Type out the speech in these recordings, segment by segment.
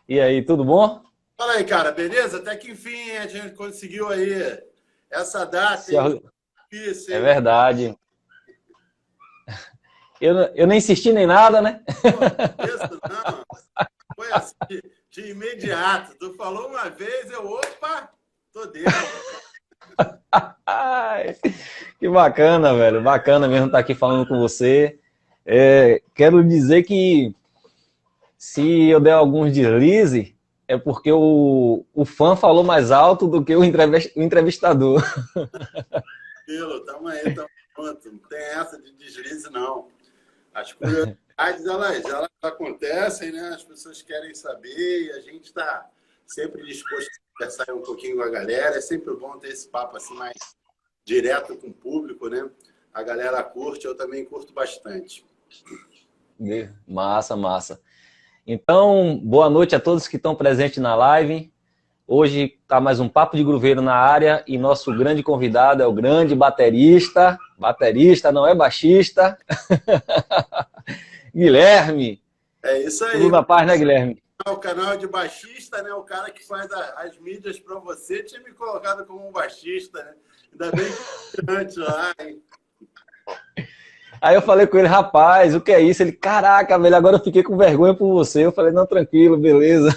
E aí, tudo bom? Fala aí, cara, beleza? Até que enfim a gente conseguiu aí essa data, hein? Difícil, É hein? verdade. Eu nem insisti nem nada, né? Pô, isso não. Foi assim, de imediato. Tu falou uma vez, opa, tô dentro. Ai, que bacana, velho. Bacana mesmo estar aqui falando com você. Quero dizer que se eu der alguns deslizes, é porque o fã falou mais alto do que o entrevistador. Tamo aí, tamo junto. Não tem essa de deslize, não. As curiosidades, elas acontecem, né? As pessoas querem saber e a gente está sempre disposto a conversar um pouquinho com a galera. É sempre bom ter esse papo assim mais direto com o público, né? A galera curte, eu também curto bastante. Massa, massa. Então, boa noite a todos que estão presentes na live. Hoje está mais um Papo de Grooveiro na área e nosso grande convidado é o grande baterista. Baterista, não é baixista. Guilherme. É isso aí. Tudo na paz, né, Guilherme? O canal de baixista, né? O cara que faz as mídias para você tinha me colocado como um baixista, né? Ainda bem que antes lá, hein? Aí eu falei com ele, rapaz, o que é isso? Ele, caraca, velho, agora eu fiquei com vergonha por você. Eu falei, não, tranquilo, beleza.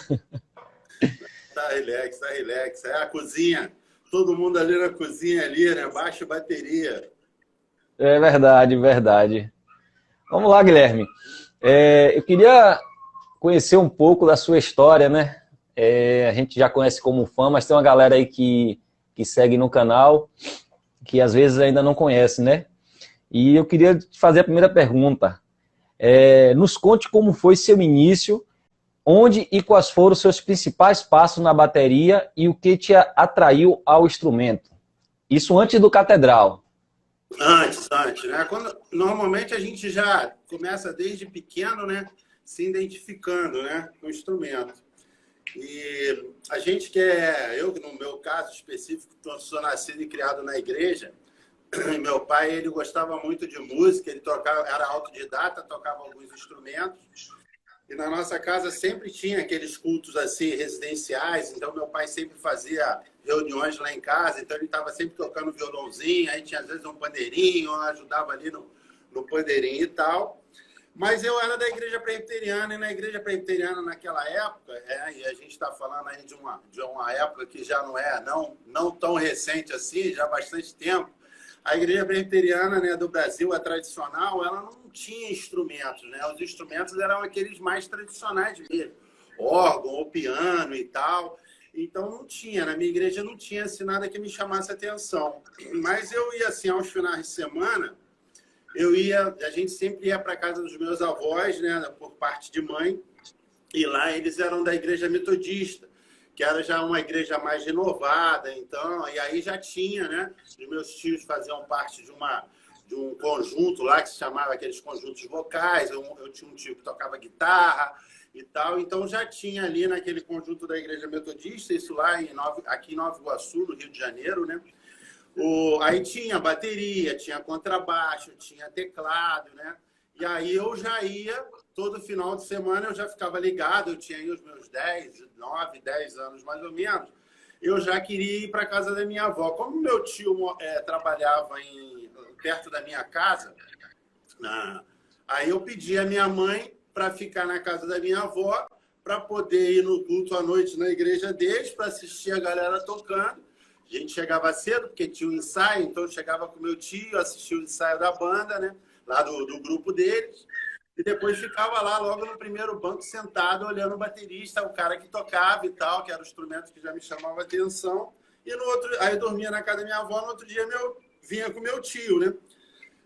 Tá relax, tá relax. É a cozinha. Todo mundo ali na cozinha ali, né? Baixa bateria. É verdade, verdade. Vamos lá, Guilherme. Eu queria conhecer um pouco da sua história, né? A gente já conhece como fã, mas tem uma galera aí que segue no canal que às vezes ainda não conhece, né? E eu queria te fazer a primeira pergunta. Nos conte como foi seu início, onde e quais foram os seus principais passos na bateria e o que te atraiu ao instrumento. Isso antes do Catedral. Antes, né? Normalmente a gente já começa desde pequeno, né? Se identificando, né? Com o instrumento. E a gente eu, no meu caso específico, sou nascido e criado na igreja. Meu pai, ele gostava muito de música, ele era autodidata, tocava alguns instrumentos. E na nossa casa sempre tinha aqueles cultos assim residenciais, então meu pai sempre fazia reuniões lá em casa, então ele estava sempre tocando violãozinho, aí tinha às vezes um pandeirinho, eu ajudava ali no pandeirinho e tal. Mas eu era da igreja presbiteriana, e na igreja presbiteriana naquela época, e a gente está falando aí de uma época que já não tão recente assim, já há bastante tempo. A igreja presbiteriana, né, do Brasil, a tradicional, ela não tinha instrumentos, né? Os instrumentos eram aqueles mais tradicionais mesmo, órgão ou piano e tal. Então não tinha, na minha igreja não tinha assim, nada que me chamasse atenção. Mas eu ia assim aos finais de semana, a gente sempre ia para a casa dos meus avós, né, por parte de mãe, e lá eles eram da igreja metodista, que era já uma igreja mais renovada, então, e aí já tinha, né? Os meus tios faziam parte de um conjunto lá que se chamava aqueles conjuntos vocais. Eu tinha um tio que tocava guitarra e tal, então já tinha ali naquele conjunto da igreja metodista, isso lá aqui em Nova Iguaçu, no Rio de Janeiro, né? Aí tinha bateria, tinha contrabaixo, tinha teclado, né? E aí eu já ia, todo final de semana eu já ficava ligado, eu tinha aí os meus 9, 10 anos mais ou menos, eu já queria ir para a casa da minha avó. Como meu tio trabalhava perto da minha casa, aí eu pedi a minha mãe para ficar na casa da minha avó, para poder ir no culto à noite na igreja deles, para assistir a galera tocando. A gente chegava cedo, porque tinha um ensaio, então eu chegava com meu tio, assistia o ensaio da banda, né? Lá do grupo deles, e depois ficava lá logo no primeiro banco sentado olhando o baterista, o cara que tocava e tal, que era o instrumento que já me chamava a atenção. E aí eu dormia na casa da minha avó, no outro dia vinha com meu tio, né?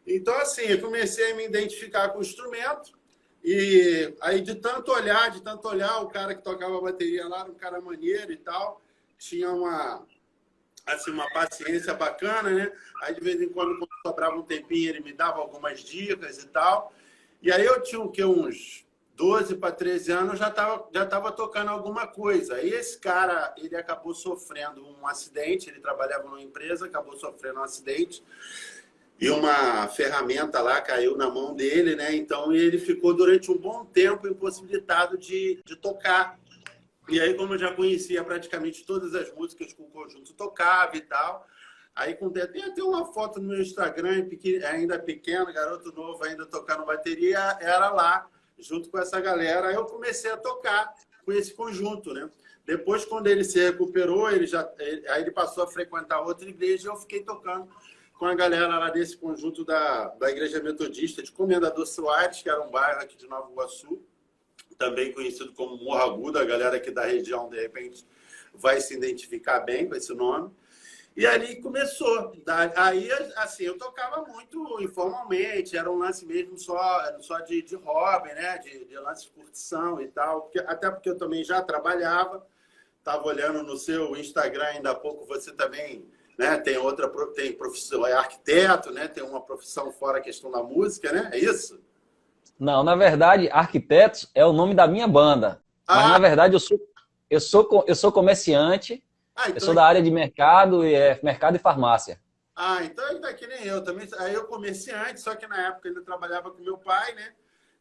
Então assim, eu comecei a me identificar com o instrumento. E aí, de tanto olhar, o cara que tocava a bateria lá era um cara maneiro e tal, tinha assim, uma paciência bacana, né? Aí, de vez em quando sobrava um tempinho, ele me dava algumas dicas e tal. E aí eu tinha o quê? Uns 12 para 13 anos, já tava tocando alguma coisa. Aí esse cara, ele acabou sofrendo um acidente, ele trabalhava numa empresa, acabou sofrendo um acidente, e uma ferramenta lá caiu na mão dele, né? Então ele ficou durante um bom tempo impossibilitado de tocar. E aí, como eu já conhecia praticamente todas as músicas que o conjunto tocava e tal, aí tem até uma foto no meu Instagram, ainda pequeno, garoto novo, ainda tocando bateria, era lá, junto com essa galera. Aí eu comecei a tocar com esse conjunto, né? Depois, quando ele se recuperou, aí ele passou a frequentar outra igreja e eu fiquei tocando com a galera lá desse conjunto da Igreja Metodista de Comendador Soares, que era um bairro aqui de Nova Iguaçu, também conhecido como Morro Agudo. A galera aqui da região, de repente, vai se identificar bem com esse nome. E ali começou. Aí, assim, eu tocava muito informalmente, era um lance mesmo só de hobby, né? De lance de curtição e tal. Até porque eu também já trabalhava. Estava olhando no seu Instagram ainda há pouco, você também, né, tem profissão, é arquiteto, né? Tem uma profissão fora a questão da música, né? É isso? Não, na verdade, Arquitetos é o nome da minha banda. Mas, na verdade, eu sou comerciante, eu então, sou da área de mercado e farmácia. então ele tá que nem eu também. Aí eu comerciante, só que na época ainda trabalhava com meu pai, né?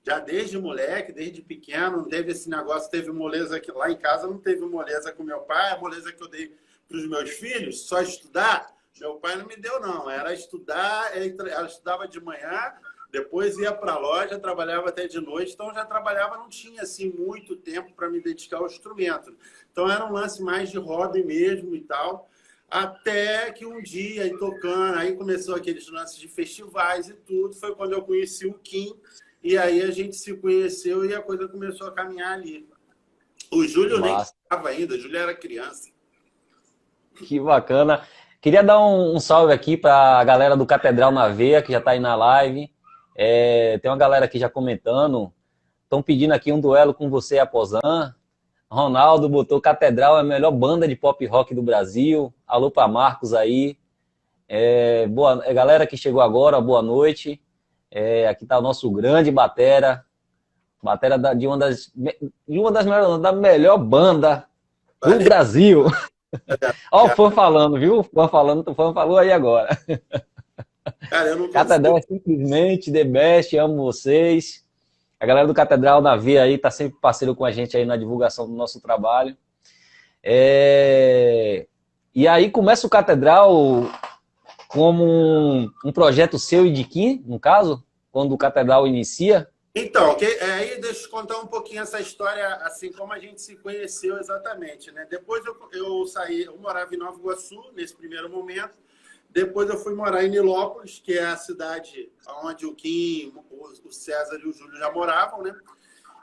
Já desde moleque, desde pequeno, não teve esse negócio, teve moleza aqui lá em casa, não teve moleza com meu pai, a moleza que eu dei para os meus filhos, só estudar, meu pai não me deu, não. Era estudar, ela estudava de manhã, depois ia para a loja, trabalhava até de noite, então já trabalhava, não tinha assim muito tempo para me dedicar ao instrumento. Então era um lance mais de hobby mesmo e tal. Até que um dia, aí tocando, aí começou aqueles lances de festivais e tudo, foi quando eu conheci o Kim, e aí a gente se conheceu e a coisa começou a caminhar ali. O Júlio nem estava ainda, o Júlio era criança. Que bacana. Queria dar um salve aqui para a galera do Catedral na Veia, que já está aí na live. Tem uma galera aqui já comentando. Estão pedindo aqui um duelo com você e a Pozan. Ronaldo botou Catedral é a melhor banda de pop rock do Brasil. Alô para Marcos aí. Galera que chegou agora, boa noite. Aqui está o nosso grande batera de uma das melhores, da melhor banda do Brasil. Olha o fã falando, viu? O fã falou aí agora. Cara, eu não Catedral é simplesmente the best, amo vocês. A galera do Catedral na Via aí tá sempre parceiro com a gente aí na divulgação do nosso trabalho. E aí começa o Catedral como um projeto seu e de Kim, no caso, quando o Catedral inicia. Então, aí deixa eu contar um pouquinho essa história, assim, como a gente se conheceu exatamente, né? Depois eu saí, eu morava em Nova Iguaçu, nesse primeiro momento. Depois eu fui morar em Nilópolis, que é a cidade onde o Kim, o César e o Júlio já moravam, né?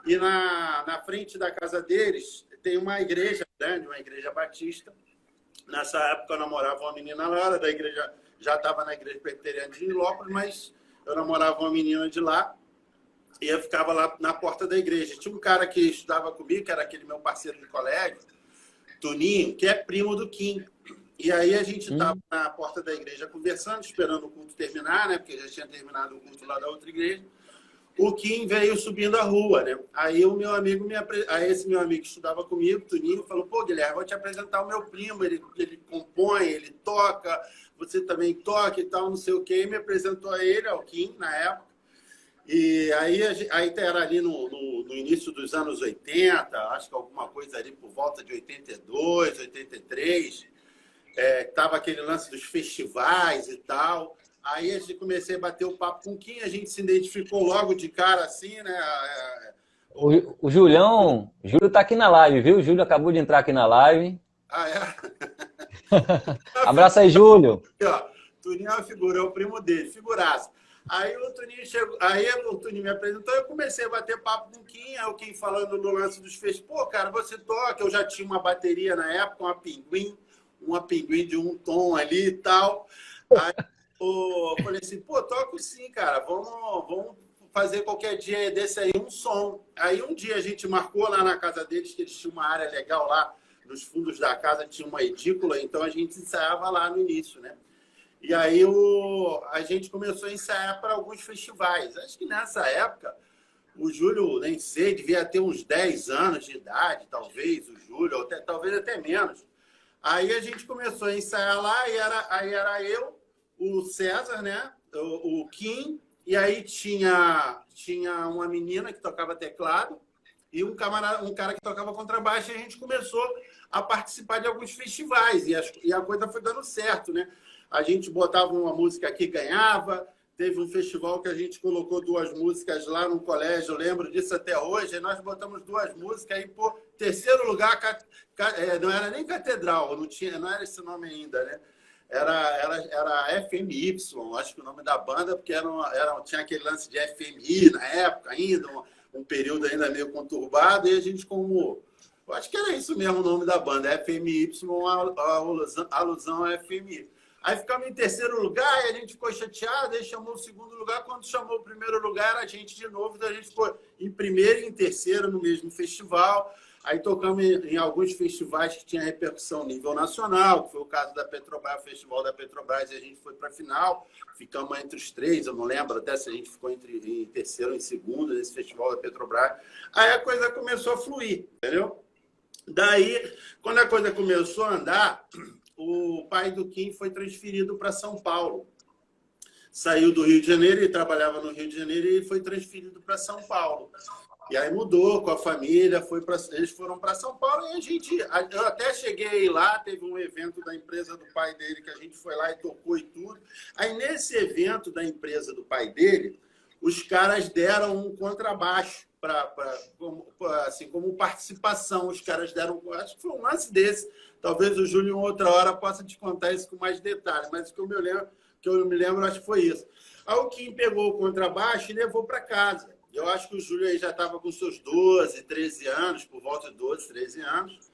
E na frente da casa deles tem uma igreja grande, uma igreja batista. Nessa época eu namorava uma menina lá, da igreja, já estava na igreja presbiteriana de Nilópolis, mas eu namorava uma menina de lá. E eu ficava lá na porta da igreja. Tinha um cara que estudava comigo, que era aquele meu parceiro de colégio, Toninho, que é primo do Kim. E aí a gente estava na porta da igreja conversando, esperando o culto terminar, né? Porque já tinha terminado o culto lá da outra igreja. O Kim veio subindo a rua, né? Aí o meu amigo esse meu amigo que estudava comigo, Toninho, falou: pô, Guilherme, vou te apresentar o meu primo. Ele compõe, ele toca, você também toca e tal, não sei o quê. E me apresentou a ele, ao Kim, na época. E aí era ali no início dos anos 80, acho que alguma coisa ali por volta de 82, 83. Tava aquele lance dos festivais e tal. Aí a gente comecei a bater o papo com o Kim, a gente se identificou logo de cara assim, né? O Júlio tá aqui na live, viu? O Júlio acabou de entrar aqui na live. Ah, é? Abraço aí, Júlio. Tuninho é uma figura, é o primo dele, figuraça. Aí o Toninho chegou, aí o Toninho me apresentou, eu comecei a bater papo com o Kim, aí o Kim falando no lance dos festivais. Pô, cara, você toca, eu já tinha uma bateria na época, uma Pinguim de 1 tom ali e tal. Aí eu falei assim, pô, toco sim, cara, vamos fazer qualquer dia desse aí um som. Aí um dia a gente marcou lá na casa deles, que eles tinham uma área legal lá, nos fundos da casa tinha uma edícula, então a gente ensaiava lá no início, né? E aí a gente começou a ensaiar para alguns festivais. Acho que nessa época, o Júlio, nem sei, devia ter uns 10 anos de idade, talvez, o Júlio, talvez até menos. Aí a gente começou a ensaiar lá, e aí era eu, o César, né? O Kim, e aí tinha uma menina que tocava teclado e um cara que tocava contrabaixo, e a gente começou a participar de alguns festivais, e a coisa foi dando certo, né? A gente botava uma música aqui, ganhava. Teve um festival que a gente colocou 2 músicas lá no colégio, eu lembro disso até hoje, e nós botamos 2 músicas, aí, pô, terceiro lugar, não era nem Catedral, não era esse nome ainda, né? Era FMY, acho que o nome da banda, porque tinha aquele lance de FMI na época ainda, um período ainda meio conturbado, e a gente eu acho que era isso mesmo o nome da banda, FMY, a alusão a FMI. Aí ficamos em terceiro lugar, e a gente ficou chateado, aí chamou o segundo lugar, quando chamou o primeiro lugar, era a gente de novo, então a gente ficou em primeiro e em terceiro no mesmo festival. Aí tocamos em alguns festivais que tinha repercussão nível nacional, que foi o caso da Petrobras, o Festival da Petrobras, e a gente foi para a final, ficamos entre os 3, eu não lembro até se a gente ficou em terceiro ou em segundo nesse Festival da Petrobras. Aí a coisa começou a fluir, entendeu? Daí, quando a coisa começou a andar, o pai do Kim foi transferido para São Paulo. Saiu do Rio de Janeiro, ele trabalhava no Rio de Janeiro, e foi transferido para São Paulo. E aí mudou com a família, eles foram para São Paulo, e eu até cheguei lá, teve um evento da empresa do pai dele, que a gente foi lá e tocou e tudo. Aí nesse evento da empresa do pai dele, os caras deram um contrabaixo, como participação, os caras deram, acho que foi um lance desse. Talvez o Júlio, em outra hora, possa te contar isso com mais detalhes, mas o que eu me lembro, acho que foi isso. Aí o Kim pegou o contrabaixo e levou para casa. Eu acho que o Júlio aí já estava com seus 12, 13 anos, por volta de 12, 13 anos,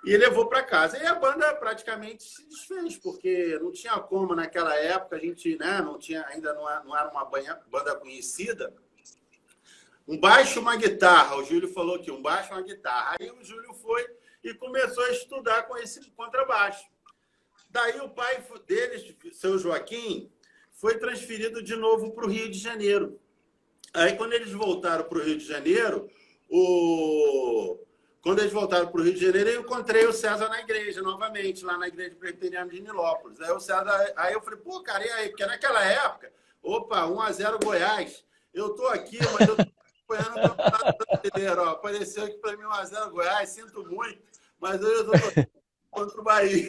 e levou para casa. E a banda praticamente se desfez, porque não tinha como naquela época, a gente, né, ainda não era uma banda conhecida. Um baixo e uma guitarra, o Júlio falou aqui, um baixo e uma guitarra. Aí o Júlio foi e começou a estudar com esse contrabaixo. Daí o pai deles, seu Joaquim, foi transferido de novo para o Rio de Janeiro. Aí, quando eles voltaram para o Rio de Janeiro, eu encontrei o César na igreja, novamente, lá na igreja presbiteriana de Nilópolis. Aí eu falei, pô, cara, e aí? Porque naquela época, 1-0 Goiás. Eu tô aqui, mas eu tô acompanhando o Campeonato Brasileiro. Ó. Apareceu aqui para mim 1-0 Goiás, sinto muito, mas eu tô contra o Bahia.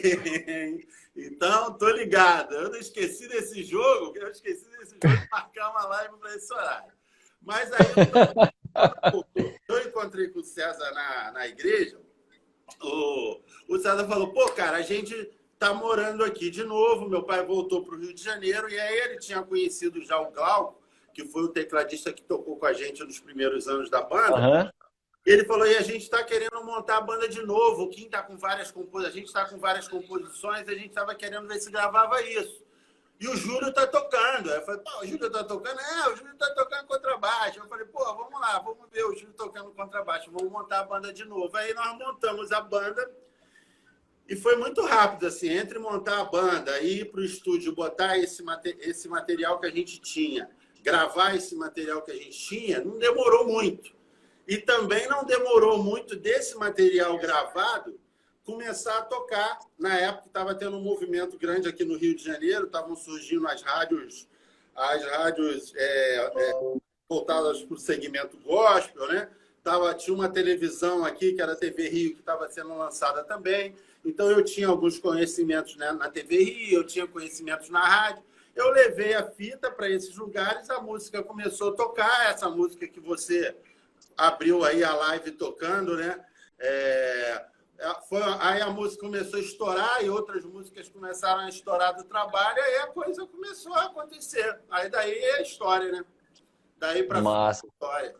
Então, tô ligado. Eu não esqueci desse jogo, de marcar uma live para esse horário. Mas aí eu encontrei com o César na igreja, o César falou, pô, cara, a gente tá morando aqui de novo, meu pai voltou para o Rio de Janeiro, e aí ele tinha conhecido já o Glauco, que foi o tecladista que tocou com a gente nos primeiros anos da banda. Uhum. Ele falou, e a gente está querendo montar a banda de novo, o Kim está com várias composições, a gente está com várias composições, a gente estava querendo ver se gravava isso. E o Júlio está tocando. Eu falei, pô, o Júlio está tocando? O Júlio está tocando contrabaixo. Eu falei, pô, vamos lá, vamos ver o Júlio tocando contrabaixo, vamos montar a banda de novo. Aí nós montamos a banda e foi muito rápido, assim, entre montar a banda e ir para o estúdio, botar esse material que a gente tinha, gravar esse material que a gente tinha, não demorou muito. E também não demorou muito desse material gravado começar a tocar. Na época estava tendo um movimento grande aqui no Rio de Janeiro, estavam surgindo as rádios voltadas para o segmento gospel, né? Tinha uma televisão aqui, que era a TV Rio, que estava sendo lançada também. Então, eu tinha alguns conhecimentos, né, na TV Rio, eu tinha conhecimentos na rádio. Eu levei a fita para esses lugares, a música começou a tocar, essa música que você abriu aí a live tocando, né? Aí a música começou a estourar e outras músicas começaram a estourar do trabalho, aí a coisa começou a acontecer. Aí daí é a história, né? Daí para frente a história.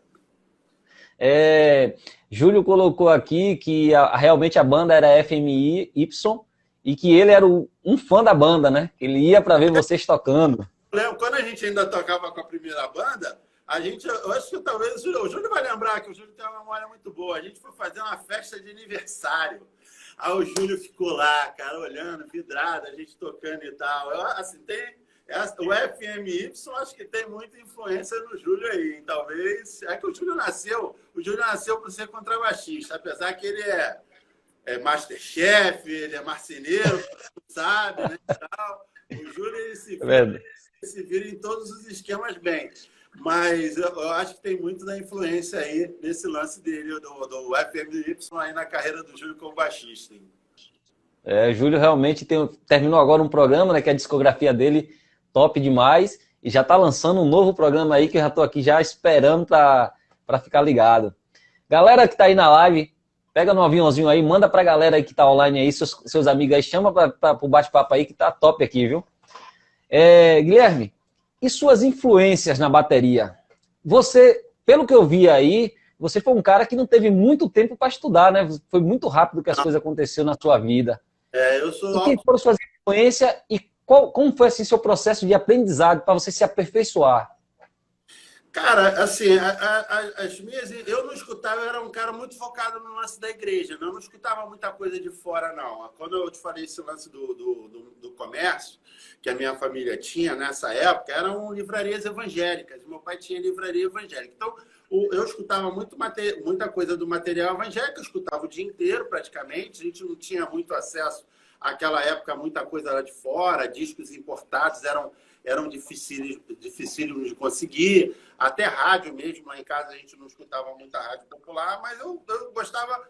Júlio colocou aqui que realmente a banda era FMI Y e que ele era um fã da banda, né? Ele ia para ver vocês tocando. Lembro, quando a gente ainda tocava com a primeira banda, eu acho que talvez o Júlio vai lembrar que o Júlio tem uma memória muito boa. A gente foi fazer uma festa de aniversário. Aí o Júlio ficou lá, cara, olhando, vidrado, a gente tocando e tal. Assim, o FMY, acho que tem muita influência no Júlio aí, hein? Talvez. É que o Júlio nasceu para ser contrabaixista, apesar que ele é Masterchef, ele é marceneiro, sabe, né? E tal. O Júlio ele se vira em todos os esquemas bem. Mas eu acho que tem muito da influência aí nesse lance dele, do FMY, aí na carreira do Júlio como baixista. Júlio realmente terminou agora um programa, né, que é a discografia dele, top demais, e já tá lançando um novo programa aí, que eu já tô aqui já esperando para ficar ligado. Galera que tá aí na live, pega no aviãozinho aí, manda pra galera aí que tá online aí, seus amigos aí, chama pro bate-papo aí, que tá top aqui, viu? Guilherme, e suas influências na bateria? Você, pelo que eu vi aí, você foi um cara que não teve muito tempo para estudar, né? Foi muito rápido que as coisas aconteceram na sua vida. Eu sou... O que foram suas influências e como foi assim, seu processo de aprendizado para você se aperfeiçoar? Cara, assim, as minhas... Eu não escutava, eu era um cara muito focado no lance da igreja, né? Eu não escutava muita coisa de fora, não. Quando eu te falei esse lance do comércio, que a minha família tinha nessa época, eram livrarias evangélicas. Meu pai tinha livraria evangélica. Então, eu escutava muita coisa do material evangélico, eu escutava o dia inteiro, praticamente. A gente não tinha muito acesso àquela época, muita coisa lá de fora, discos importados eram dificílimos de conseguir. Até rádio mesmo, lá em casa a gente não escutava muita rádio popular, mas eu gostava.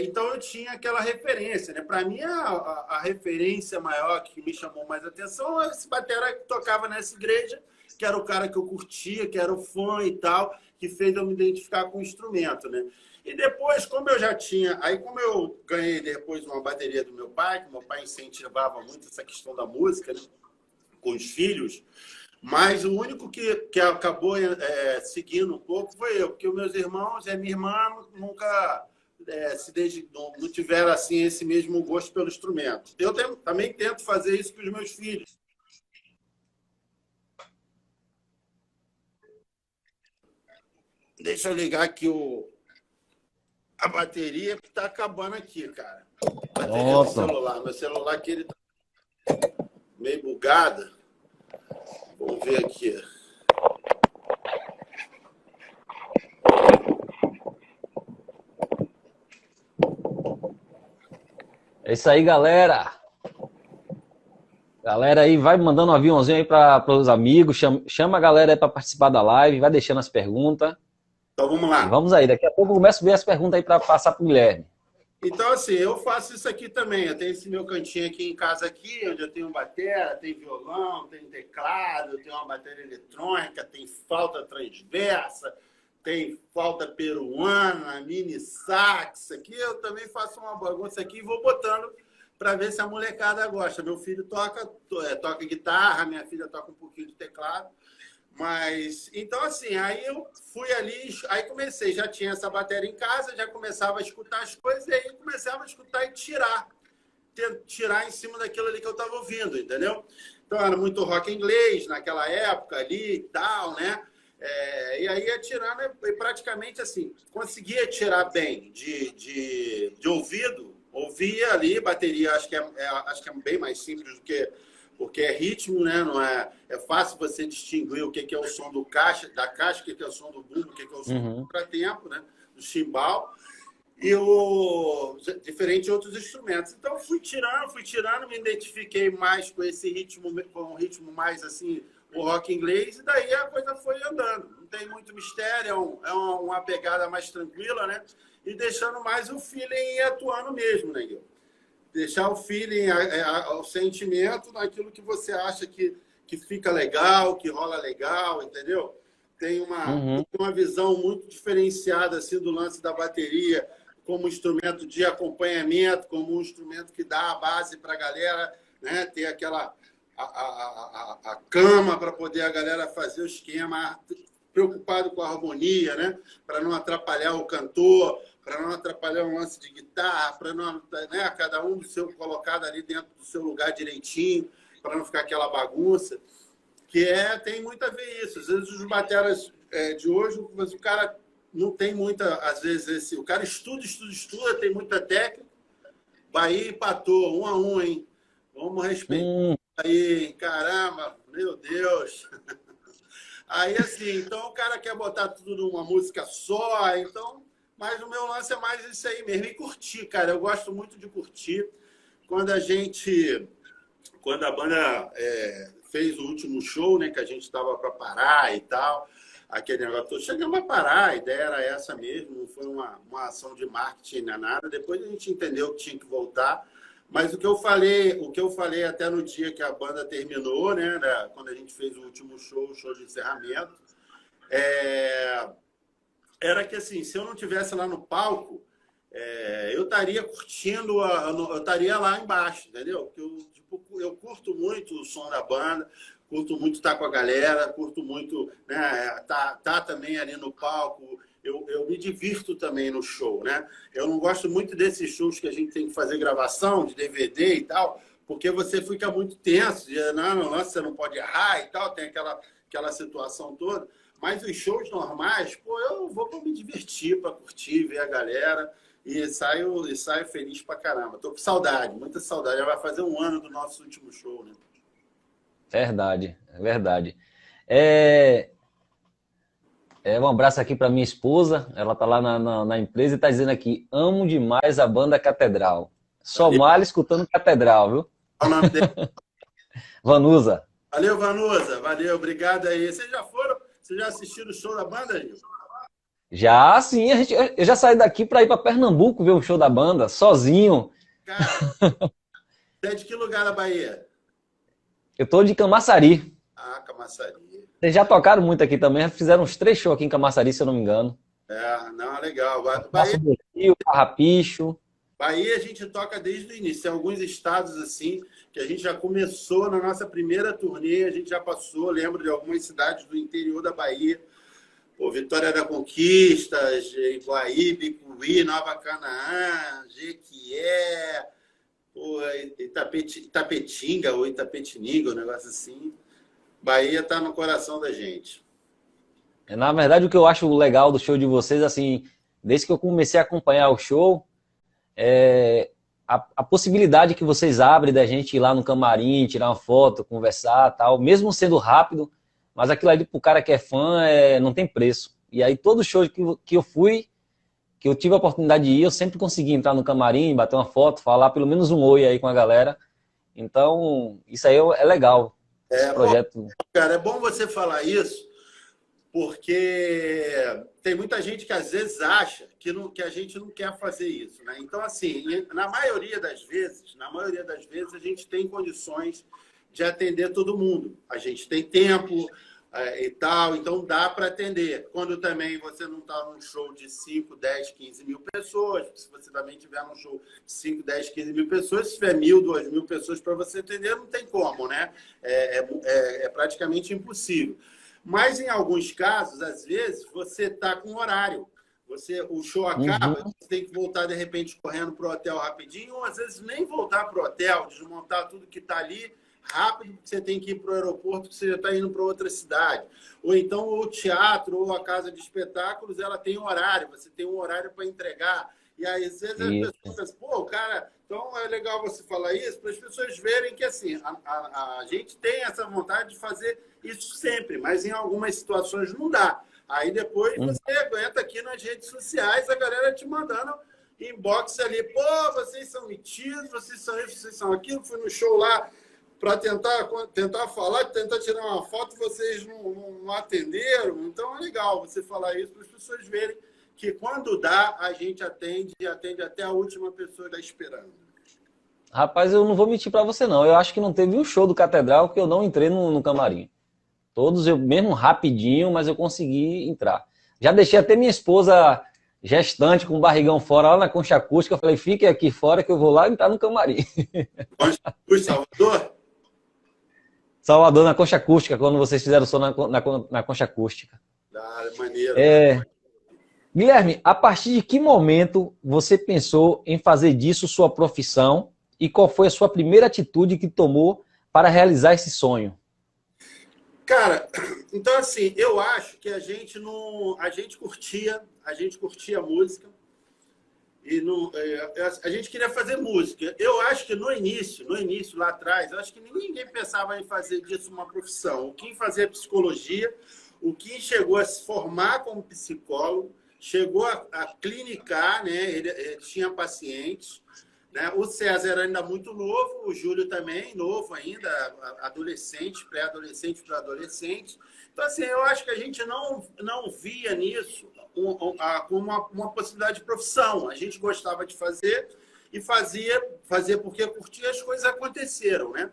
Então eu tinha aquela referência, né? Para mim, a referência maior que me chamou mais atenção é esse batera que tocava nessa igreja, que era o cara que eu curtia, que era o fã e tal, que fez eu me identificar com o instrumento, né? E depois, como eu já tinha... Aí, como eu ganhei depois uma bateria do meu pai, que meu pai incentivava muito essa questão da música, né? Com os filhos, mas o único que acabou seguindo um pouco foi eu, porque os meus irmãos e a minha irmã nunca não tiveram assim, esse mesmo gosto pelo instrumento. Eu também tento fazer isso com os meus filhos. Deixa eu ligar aqui a bateria, que está acabando aqui, cara. A bateria do celular. Meu celular aqui ele tá meio bugado. Vamos ver aqui. É isso aí, galera. Galera aí, vai mandando um aviãozinho aí para os amigos, chama a galera aí para participar da live, vai deixando as perguntas. Então vamos lá. E vamos aí, daqui a pouco eu começo a ver as perguntas aí para passar para o Guilherme. Então, assim, eu faço isso aqui também. Eu tenho esse meu cantinho aqui em casa, aqui, onde eu tenho bateria, tem violão, tem teclado, eu tenho uma bateria eletrônica, tem flauta transversa, tem flauta peruana, mini sax. Aqui eu também faço uma bagunça aqui e vou botando para ver se a molecada gosta. Meu filho toca guitarra, minha filha toca um pouquinho de teclado. Mas, então assim, aí eu fui ali, aí comecei, já tinha essa bateria em casa, já começava a escutar as coisas, e aí começava a escutar e tirar em cima daquilo ali que eu estava ouvindo, entendeu? Então era muito rock inglês naquela época ali e tal, né? E aí ia tirando, e praticamente assim, conseguia tirar bem de ouvido, ouvia ali, bateria, acho que é bem mais simples do que... Porque é ritmo, né? Não é fácil você distinguir o que é o som da caixa, o que é o som do bumbo, o que é o som do contratempo, né? Do chimbal. E diferente de outros instrumentos. Então, fui tirando, me identifiquei mais com esse ritmo, com um ritmo mais assim, o rock inglês, e daí a coisa foi andando. Não tem muito mistério, é uma pegada mais tranquila, né? E deixando mais o feeling atuando mesmo, né, Guilherme? Deixar o feeling, o sentimento naquilo que você acha que fica legal, que rola legal, entendeu? Tem uma visão muito diferenciada assim, do lance da bateria como instrumento de acompanhamento, como um instrumento que dá a base para a galera, né? Ter aquela a cama para poder a galera fazer o esquema, preocupado com a harmonia, né? Para não atrapalhar o cantor, para não atrapalhar um lance de guitarra, para não, né, cada um do seu colocado ali dentro do seu lugar direitinho, para não ficar aquela bagunça. tem muito a ver isso. Às vezes os bateras de hoje, mas o cara não tem muita, às vezes, o cara estuda, tem muita técnica. Bahia empatou 1-1, hein? Vamos respeitar aí, caramba, meu Deus. Aí, assim, então o cara quer botar tudo numa música só, então... Mas o meu lance é mais isso aí mesmo, e curtir, cara. Eu gosto muito de curtir. Quando a banda fez o último show, né, que a gente estava para parar e tal, aquele negócio, chegamos a parar, a ideia era essa mesmo, não foi uma ação de marketing nem nada. Depois a gente entendeu que tinha que voltar. Mas o que eu falei até no dia que a banda terminou, né, quando a gente fez o último show, o show de encerramento, era que, assim, se eu não estivesse lá no palco, eu estaria curtindo, eu estaria lá embaixo, entendeu? Porque eu curto muito o som da banda, curto muito estar com a galera, curto muito, né, tá também ali no palco. Eu me divirto também no show, né? Eu não gosto muito desses shows que a gente tem que fazer gravação de DVD e tal, porque você fica muito tenso, não, você não pode errar e tal, tem aquela situação toda. Mas os shows normais, pô, eu vou para me divertir, para curtir, ver a galera e saio feliz pra caramba. Tô com saudade, muita saudade. Já vai fazer 1 ano do nosso último show, né? Verdade, é verdade. Um abraço aqui para minha esposa, ela tá lá na empresa e tá dizendo aqui, amo demais a banda Catedral. Só mal escutando Catedral, viu? Qual o nome dele? Vanusa. Valeu, Vanusa. Valeu, obrigado aí. Vocês já assistiram o show da banda, aí? Já, sim. Eu já saí daqui para ir para Pernambuco ver o show da banda, sozinho. Cara, você é de que lugar da Bahia? Eu tô de Camaçari. Ah, Camaçari. Vocês já tocaram muito aqui também, já fizeram uns 3 shows aqui em Camaçari, se eu não me engano. Não, legal. Carrapicho. Bahia a gente toca desde o início. Tem alguns estados assim que a gente já começou na nossa primeira turnê, a gente já passou, lembro de algumas cidades do interior da Bahia. Pô, Vitória da Conquista, Iguaíbe, Cuí, Nova Canaã, Jequié, pô, Itapetinga ou Itapetininga, um negócio assim. Bahia está no coração da gente. Na verdade, o que eu acho legal do show de vocês, assim, desde que eu comecei a acompanhar o show, a possibilidade que vocês abrem da gente ir lá no camarim, tirar uma foto, conversar, tal, mesmo sendo rápido, mas aquilo ali pro cara que é fã não tem preço. E aí todo show que eu fui, que eu tive a oportunidade de ir, eu sempre consegui entrar no camarim, bater uma foto, falar pelo menos um oi aí com a galera. Então, isso aí é legal. Esse projeto. Cara, é bom você falar isso, porque tem muita gente que às vezes acha que a gente não quer fazer isso, né? Então, assim, na maioria das vezes, a gente tem condições de atender todo mundo. A gente tem tempo e tal, então dá para atender. Quando também você não está num show de 5, 10, 15 mil pessoas, se você também tiver num show de 5, 10, 15 mil pessoas, se tiver 1.000, 2.000 pessoas para você atender, não tem como, né? É praticamente impossível. Mas, em alguns casos, às vezes, você está com horário. O show acaba, você tem que voltar, de repente, correndo para o hotel rapidinho, ou, às vezes, nem voltar para o hotel, desmontar tudo que está ali rápido, porque você tem que ir para o aeroporto, que você já está indo para outra cidade. Ou então, o teatro ou a casa de espetáculos, ela tem horário, você tem um horário para entregar. E aí, às vezes, as pessoas pensam, pô, cara... Então, é legal você falar isso para as pessoas verem que, assim, a gente tem essa vontade de fazer isso sempre, mas em algumas situações não dá. Aí depois você aguenta aqui nas redes sociais, a galera te mandando inbox ali, pô, vocês são metidos, vocês são isso, vocês são aquilo, fui no show lá para tentar falar, tentar tirar uma foto, vocês não atenderam. Então, é legal você falar isso para as pessoas verem que quando dá, a gente atende até a última pessoa que está esperando. Rapaz, eu não vou mentir para você, não. Eu acho que não teve um show do Catedral que eu não entrei no camarim. Todos, eu mesmo rapidinho, mas eu consegui entrar. Já deixei até minha esposa gestante com o barrigão fora lá na Concha Acústica. Eu falei, fique aqui fora que eu vou lá entrar no camarim. Concha Acústica, Salvador? Salvador, na Concha Acústica, quando vocês fizeram o som na Concha Acústica. Maneiro. Guilherme, a partir de que momento você pensou em fazer disso sua profissão e qual foi a sua primeira atitude que tomou para realizar esse sonho? Cara, então assim, eu acho que a gente curtia música e não, a gente queria fazer música. Eu acho que no início lá atrás, eu acho que ninguém pensava em fazer disso uma profissão. O Kim fazia psicologia, o Kim chegou a se formar como psicólogo, chegou a clinicar, né? Ele tinha pacientes. Né? O César era ainda muito novo, o Júlio também, novo ainda, adolescente, pré-adolescente para adolescente. Então, assim, eu acho que a gente não via nisso como uma possibilidade de profissão. A gente gostava de fazer e fazia porque curtia, as coisas aconteceram, né?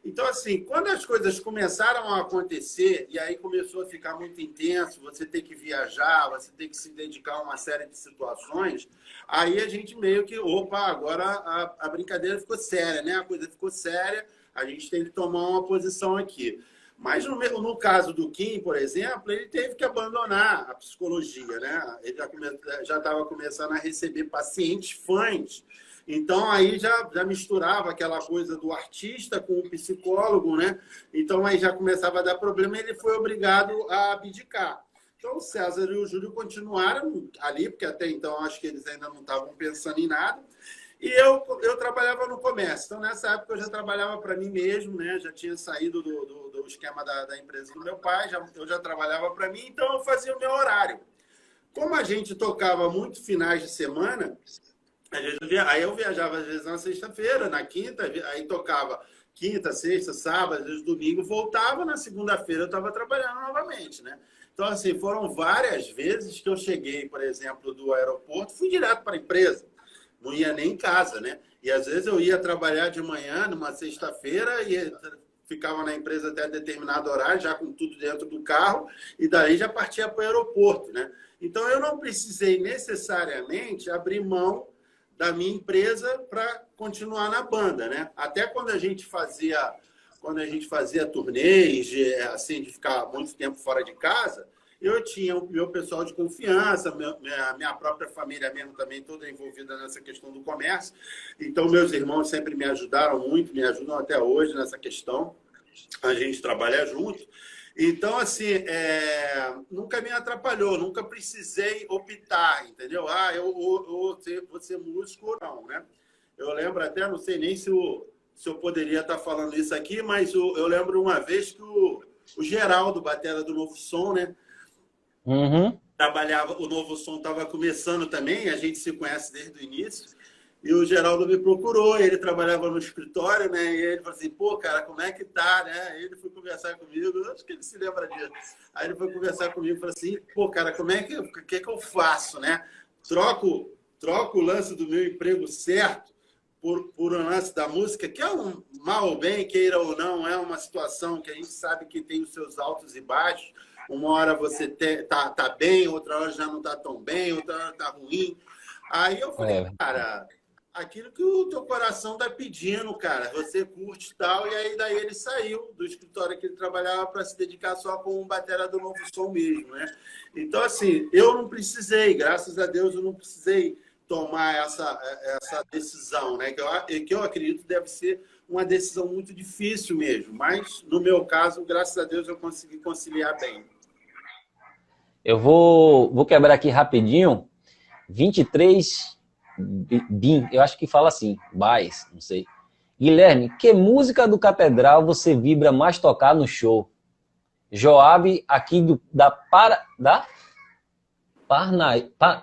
Então, assim, quando as coisas começaram a acontecer, e aí começou a ficar muito intenso, você tem que viajar, você tem que se dedicar a uma série de situações, aí a gente meio que, opa, agora a brincadeira ficou séria, né? A coisa ficou séria, a gente tem que tomar uma posição aqui. Mas no caso do Kim, por exemplo, ele teve que abandonar a psicologia, né? Ele já estava começando a receber pacientes fãs. Então, aí já misturava aquela coisa do artista com o psicólogo, né? Então, aí já começava a dar problema e ele foi obrigado a abdicar. Então, o César e o Júlio continuaram ali, porque até então acho que eles ainda não estavam pensando em nada. E eu trabalhava no comércio. Então, nessa época, eu já trabalhava para mim mesmo, né? Já tinha saído do esquema da empresa do meu pai, eu já trabalhava para mim, então eu fazia o meu horário. Como a gente tocava muito finais de semana, aí eu viajava às vezes na sexta-feira, na quinta, aí tocava quinta, sexta, sábado, às vezes domingo, voltava, na segunda-feira eu estava trabalhando novamente, né? Então, assim, foram várias vezes que eu cheguei, por exemplo, do aeroporto, fui direto para a empresa, não ia nem em casa, né? E às vezes eu ia trabalhar de manhã, numa sexta-feira, e ficava na empresa até determinado horário, já com tudo dentro do carro, e daí já partia para o aeroporto, né? Então, eu não precisei necessariamente abrir mão da minha empresa para continuar na banda, né? Até quando a gente fazia turnês, assim, de ficar muito tempo fora de casa, eu tinha o meu pessoal de confiança, minha própria família mesmo também toda envolvida nessa questão do comércio. Então, meus irmãos sempre me ajudaram muito, me ajudam até hoje nessa questão. A gente trabalha junto. Então, assim, nunca me atrapalhou, nunca precisei optar, entendeu? Eu vou ser músico ou não, né? Eu lembro até, não sei nem se eu poderia estar falando isso aqui, mas eu lembro uma vez que o Geraldo, batera do Novo Som, né? Uhum. Trabalhava, o Novo Som estava começando também, a gente se conhece desde o início. E o Geraldo me procurou, ele trabalhava no escritório, né? E ele falou assim, pô, cara, como é que tá, né? Ele foi conversar comigo, acho que ele se lembra disso. Aí ele foi conversar comigo e falou assim, pô, cara, como é que eu faço, né? Troco o lance do meu emprego certo por um lance da música, que é um mal ou bem, queira ou não, é uma situação que a gente sabe que tem os seus altos e baixos. Uma hora você tá bem, outra hora já não tá tão bem, outra hora tá ruim. Aí eu falei, cara, aquilo que o teu coração tá pedindo, cara, você curte e tal. E aí daí ele saiu do escritório que ele trabalhava para se dedicar só com o batera do Novo Som mesmo, né? Então, assim, eu não precisei, graças a Deus, eu não precisei tomar essa decisão, né? Que eu acredito deve ser uma decisão muito difícil mesmo. Mas, no meu caso, graças a Deus, eu consegui conciliar bem. Eu vou quebrar aqui rapidinho. 23 BIM, eu acho que fala assim, BAIS, não sei. Guilherme, que música do Catedral você vibra mais tocar no show? Joab, aqui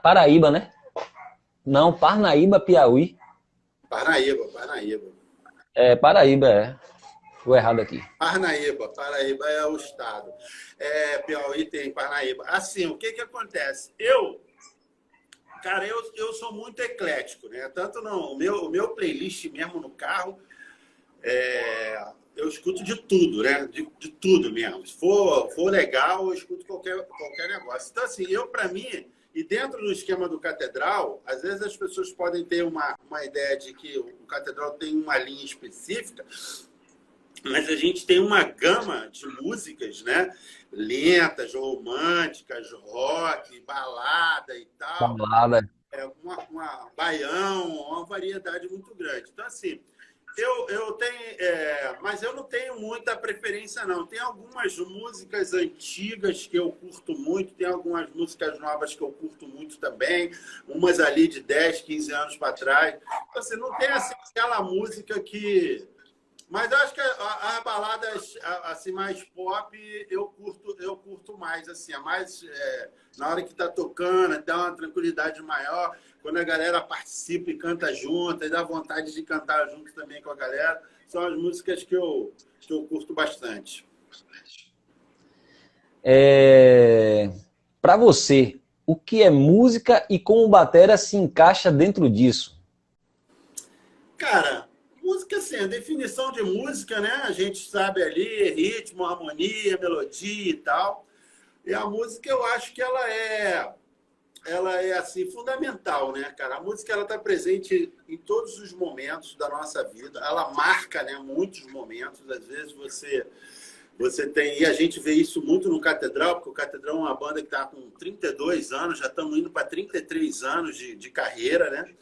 Paraíba, né? Não, Parnaíba, Piauí. Paraíba. Paraíba, é. Vou errado aqui. Parnaíba é o estado. Piauí tem Parnaíba. Assim, o que acontece? Cara, eu sou muito eclético, né? Tanto o meu playlist mesmo no carro, eu escuto de tudo, né? De tudo mesmo. Se for legal, eu escuto qualquer negócio. Então, assim, para mim, e dentro do esquema do Catedral, às vezes as pessoas podem ter uma ideia de que o Catedral tem uma linha específica, mas a gente tem uma gama de músicas, né? Lentas, românticas, rock, balada e tal. Balada. Baião, uma variedade muito grande. Então, assim, eu tenho, mas eu não tenho muita preferência, não. Tem algumas músicas antigas que eu curto muito, tem algumas músicas novas que eu curto muito também, umas ali de 10, 15 anos para trás. Então, assim, não tem assim, aquela música que... Mas eu acho que as baladas assim, mais pop eu curto mais, assim, na hora que está tocando, dá uma tranquilidade maior. Quando a galera participa e canta junto, e dá vontade de cantar junto também com a galera, são as músicas que eu curto bastante. Para você, o que é música e como o batera se encaixa dentro disso? Cara, música, assim, a definição de música, né? A gente sabe ali, ritmo, harmonia, melodia e tal. E a música, eu acho que ela é assim, fundamental, né, cara? A música, ela está presente em todos os momentos da nossa vida. Ela marca, né, muitos momentos. Às vezes você tem... E a gente vê isso muito no Catedral, porque o Catedral é uma banda que está com 32 anos, já estamos indo para 33 anos de carreira, né?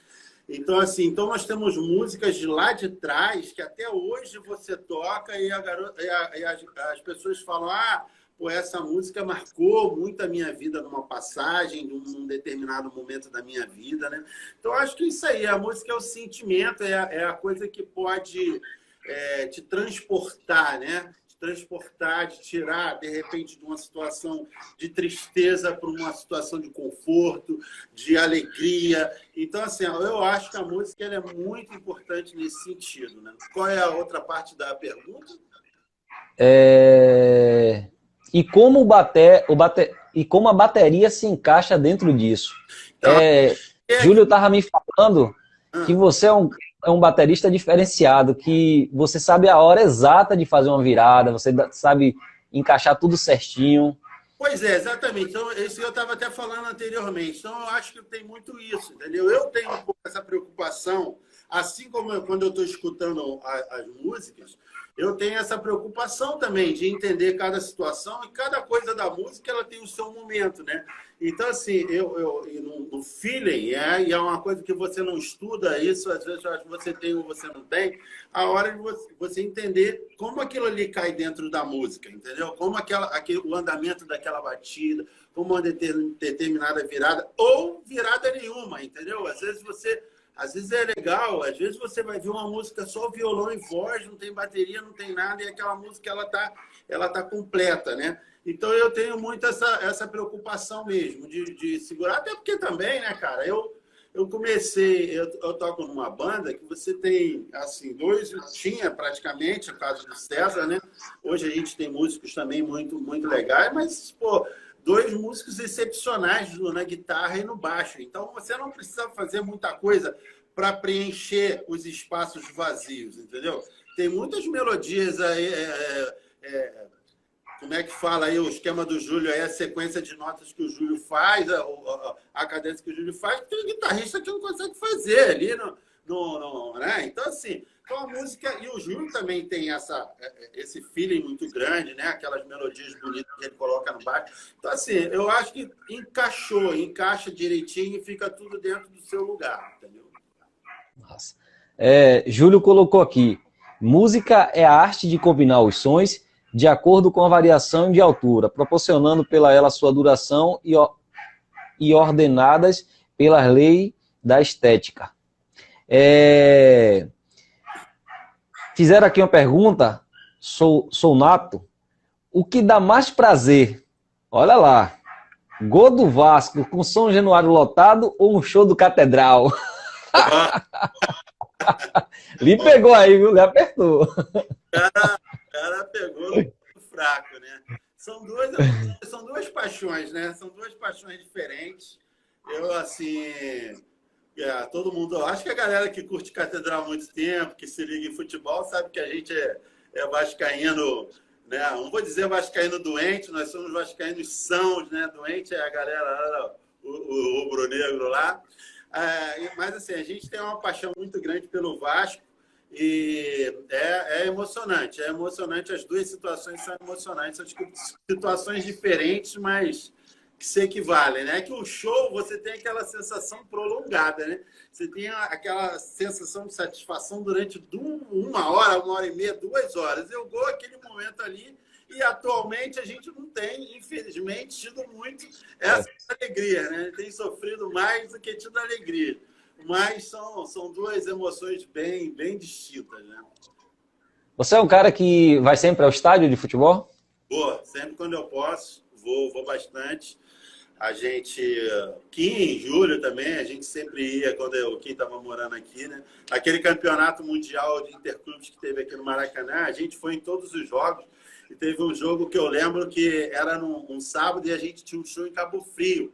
Então, assim, então nós temos músicas de lá de trás que até hoje você toca e as pessoas falam: ah, pô, essa música marcou muito a minha vida numa passagem, num determinado momento da minha vida, né? Então, acho que isso aí, a música é o sentimento, é a coisa que pode te transportar, né? Transportar, de tirar, de repente, de uma situação de tristeza para uma situação de conforto, de alegria. Então, assim, eu acho que a música ela é muito importante nesse sentido, né? Qual é a outra parte da pergunta? E como e como a bateria se encaixa dentro disso? Então, Júlio estava me falando que você é um baterista diferenciado, que você sabe a hora exata de fazer uma virada, você sabe encaixar tudo certinho. Pois é, exatamente. Então, isso eu estava até falando anteriormente. Então, eu acho que tem muito isso, entendeu? Eu tenho um pouco essa preocupação, assim como quando eu estou escutando as músicas, eu tenho essa preocupação também de entender cada situação e cada coisa da música ela tem o seu momento, né? Então, assim, no feeling, e é uma coisa que você não estuda isso, às vezes você tem ou você não tem, a hora de você entender como aquilo ali cai dentro da música, entendeu? Como o andamento daquela batida, como uma determinada virada, ou virada nenhuma, entendeu? Às vezes é legal, às vezes você vai ver uma música só violão e voz, não tem bateria, não tem nada, e aquela música ela tá completa, né? Então eu tenho muito essa preocupação mesmo de segurar, até porque também, né, cara, eu toco numa banda que você tem, assim, tinha praticamente, o caso do César, né? Hoje a gente tem músicos também muito, muito legais, mas, pô, 2 músicos excepcionais na guitarra e no baixo. Então, você não precisa fazer muita coisa para preencher os espaços vazios, entendeu? Tem muitas melodias aí, como é que fala aí o esquema do Júlio, aí a sequência de notas que o Júlio faz, a cadência que o Júlio faz, que tem um guitarrista que não consegue fazer ali, né? Então, assim, a música... E o Júlio também tem esse feeling muito grande, né? Aquelas melodias bonitas que ele coloca no baixo. Então, assim, eu acho que encaixa direitinho e fica tudo dentro do seu lugar, entendeu? Nossa. Júlio colocou aqui: música é a arte de combinar os sons de acordo com a variação de altura, proporcionando pela ela sua duração e ordenadas pela lei da estética. Fizeram aqui uma pergunta, sou nato: o que dá mais prazer? Olha lá, gol do Vasco com São Januário lotado ou um show do Catedral? Lhe pegou aí, viu? Lhe apertou. O cara pegou fraco, né? São duas paixões, né? São 2 paixões diferentes. Eu, assim... todo mundo... Acho que a galera que curte Catedral há muito tempo, que se liga em futebol, sabe que a gente é vascaíno, né? Não vou dizer vascaíno doente, nós somos vascaínos sãos, né? Doente é a galera, o rubro-negro lá. Mas, assim, a gente tem uma paixão muito grande pelo Vasco e é emocionante. É emocionante, as 2 situações são emocionantes. São situações diferentes, mas que se equivalem, né? Que o show você tem aquela sensação prolongada, né? Você tem aquela sensação de satisfação durante 1 hora e meia, 2 horas. Eu gosto aquele momento ali e atualmente a gente não tem, infelizmente, tido muito essa alegria, né? Tem sofrido mais do que tido alegria. Mas são duas emoções bem distintas, né? Você é um cara que vai sempre ao estádio de futebol? Vou, sempre quando eu posso, vou bastante. A gente, Kim, Júlio também, a gente sempre ia quando o Kim estava morando aqui, né? Aquele campeonato mundial de interclubes que teve aqui no Maracanã, a gente foi em todos os jogos. E teve um jogo que eu lembro que era num sábado e a gente tinha um show em Cabo Frio,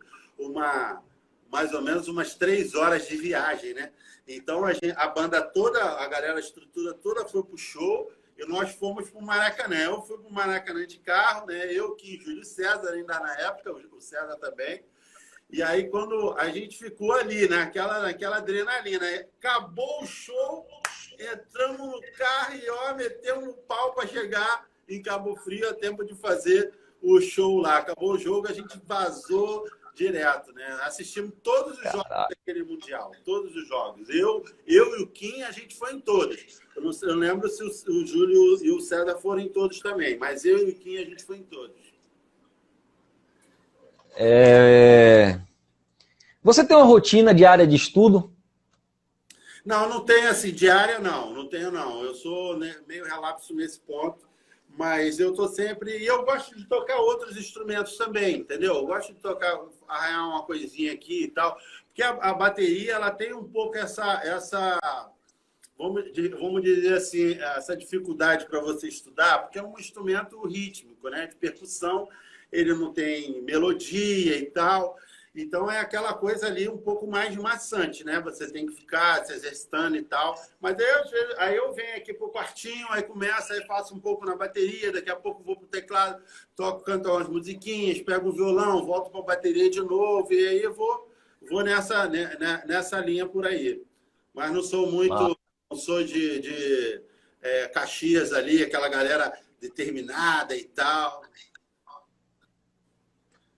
mais ou menos umas 3 horas de viagem, né? Então a banda toda, a galera, a estrutura toda foi pro show e nós fomos pro Maracanã. Eu fui pro Maracanã de carro, né? Eu, Kim, Júlio César, ainda na época, o César também. E aí, quando a gente ficou ali, naquela adrenalina, acabou o show, entramos no carro e metemos o pau para chegar em Cabo Frio a tempo de fazer o show lá. Acabou o jogo, a gente vazou direto, né? Assistimos todos os jogos daquele Mundial, todos os jogos. Eu e o Kim, a gente foi em todos. Eu não lembro se o Júlio e o César foram em todos também, mas eu e o Kim, a gente foi em todos. Você tem uma rotina diária de estudo? Não tenho assim, diária não tenho não. Eu sou, né, meio relapso nesse ponto. Mas eu tô sempre... E eu gosto de tocar outros instrumentos também, entendeu? Eu gosto de tocar, arranhar uma coisinha aqui e tal. Porque a bateria, ela tem um pouco vamos dizer assim, essa dificuldade para você estudar, porque é um instrumento rítmico, né? De percussão, ele não tem melodia e tal. Então, é aquela coisa ali um pouco mais maçante, né? Você tem que ficar se exercitando e tal. Mas aí eu venho aqui pro quartinho, aí começo, aí faço um pouco na bateria, daqui a pouco vou pro teclado, toco, canto umas musiquinhas, pego o violão, volto para a bateria de novo, e aí eu vou nessa linha por aí. Mas não sou muito... Não sou de Caxias ali, aquela galera determinada e tal.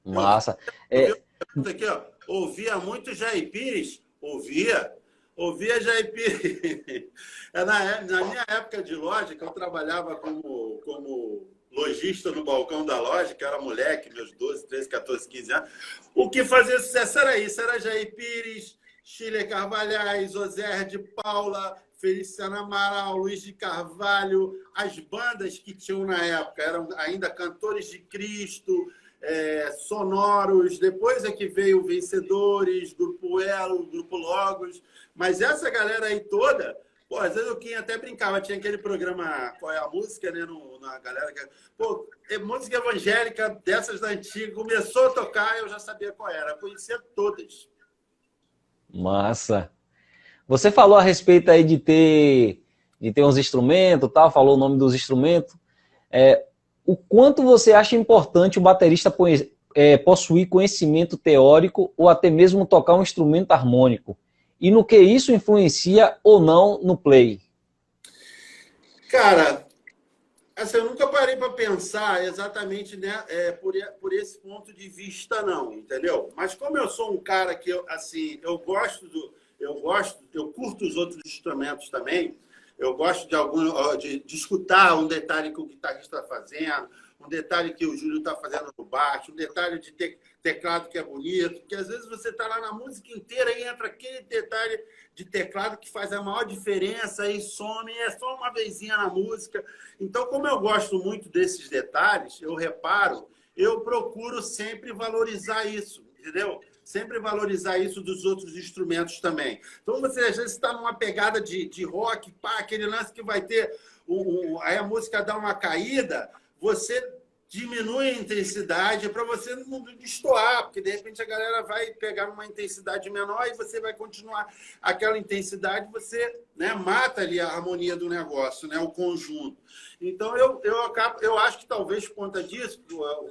Massa. Aqui, ó, ouvia muito Jair Pires? Ouvia Jair Pires. Na minha época de loja, que eu trabalhava como lojista no balcão da loja, que era moleque, meus 12, 13, 14, 15 anos, o que fazia sucesso era isso, era Jair Pires, Chile Carvalhais, Oséias de Paula, Feliciano Amaral, Luiz de Carvalho. As bandas que tinham na época eram ainda Cantores de Cristo, Sonoros, depois é que veio Vencedores, Grupo Elo, Grupo Logos, mas essa galera aí toda, pô, às vezes o Kim até brincava, tinha aquele programa Qual é a Música, né, na galera, pô, música evangélica dessas da antiga, começou a tocar, eu já sabia qual era, conhecia todas. Massa. Você falou a respeito aí de ter uns instrumentos, tal, falou o nome dos instrumentos. O quanto você acha importante o baterista possuir conhecimento teórico ou até mesmo tocar um instrumento harmônico? E no que isso influencia ou não no play? Cara, assim, eu nunca parei para pensar exatamente, né, por esse ponto de vista, não, entendeu? Mas como eu sou um cara que, eu curto os outros instrumentos também. Eu gosto de escutar um detalhe que o guitarrista está fazendo, um detalhe que o Júlio está fazendo no baixo, um detalhe de teclado que é bonito, porque às vezes você está lá na música inteira e entra aquele detalhe de teclado que faz a maior diferença e some, e é só uma vezinha na música. Então, como eu gosto muito desses detalhes, eu procuro sempre valorizar isso, entendeu? Sempre valorizar isso dos outros instrumentos também. Então, você às vezes está numa pegada de rock, aquele lance que vai ter, aí a música dá uma caída, você diminui a intensidade para você não destoar, porque de repente a galera vai pegar uma intensidade menor e você vai continuar aquela intensidade, você, né, mata ali a harmonia do negócio, né, o conjunto. Então eu acho que talvez por conta disso,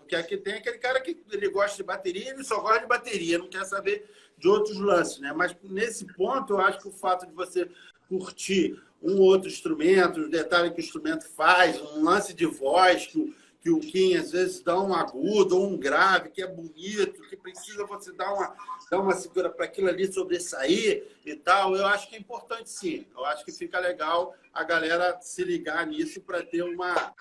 que aqui tem aquele cara que ele gosta de bateria, ele só gosta de bateria, não quer saber de outros lances, né? Mas nesse ponto eu acho que o fato de você curtir um outro instrumento, o detalhe que o instrumento faz, um lance de voz que o Kim às vezes dá um agudo ou um grave, que é bonito, que precisa você dar uma segura para aquilo ali sobressair e tal. Eu acho que é importante, sim. Eu acho que fica legal a galera se ligar nisso para ter uma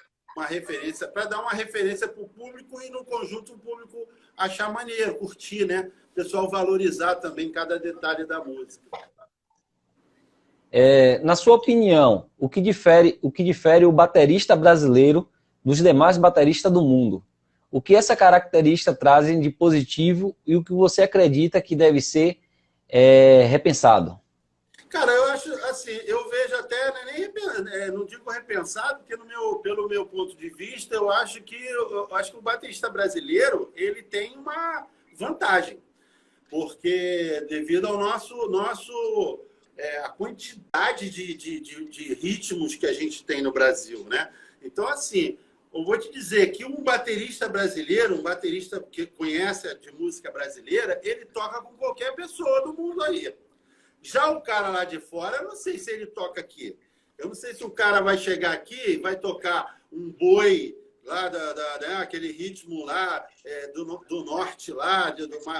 referência, para dar uma referência para o público e, no conjunto, o público achar maneiro, curtir, né? O pessoal valorizar também cada detalhe da música. Na sua opinião, o que difere o baterista brasileiro dos demais bateristas do mundo? O que essa característica trazem de positivo e o que você acredita que deve ser repensado? Cara, eu acho assim, eu vejo até, não digo repensado, porque pelo meu ponto de vista, eu acho que o baterista brasileiro ele tem uma vantagem, porque devido ao a quantidade de ritmos que a gente tem no Brasil, né? Então, assim, eu vou te dizer que um baterista brasileiro, um baterista que conhece de música brasileira, ele toca com qualquer pessoa do mundo aí. Já o cara lá de fora, eu não sei se ele toca aqui. Eu não sei se o cara vai chegar aqui e vai tocar um boi lá, né, aquele ritmo lá do norte, lá,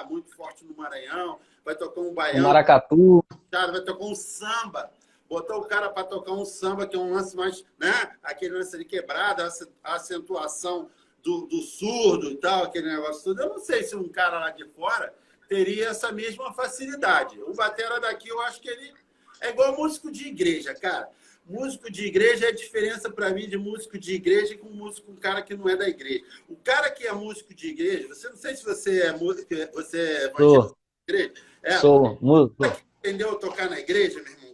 muito forte no Maranhão. Vai tocar um baião. Maracatu. Cara, vai tocar um samba. Botar o cara para tocar um samba, que é um lance mais, né? Aquele lance de quebrada, a acentuação do surdo e tal, aquele negócio tudo. Eu não sei se um cara lá de fora teria essa mesma facilidade. O batera daqui, eu acho que ele é igual músico de igreja, cara. Músico de igreja é a diferença para mim de músico de igreja com um cara que não é da igreja. O cara que é músico de igreja, você não sei se você é músico, você é evangélico de igreja. Sou músico. Entendeu tocar na igreja, meu irmão?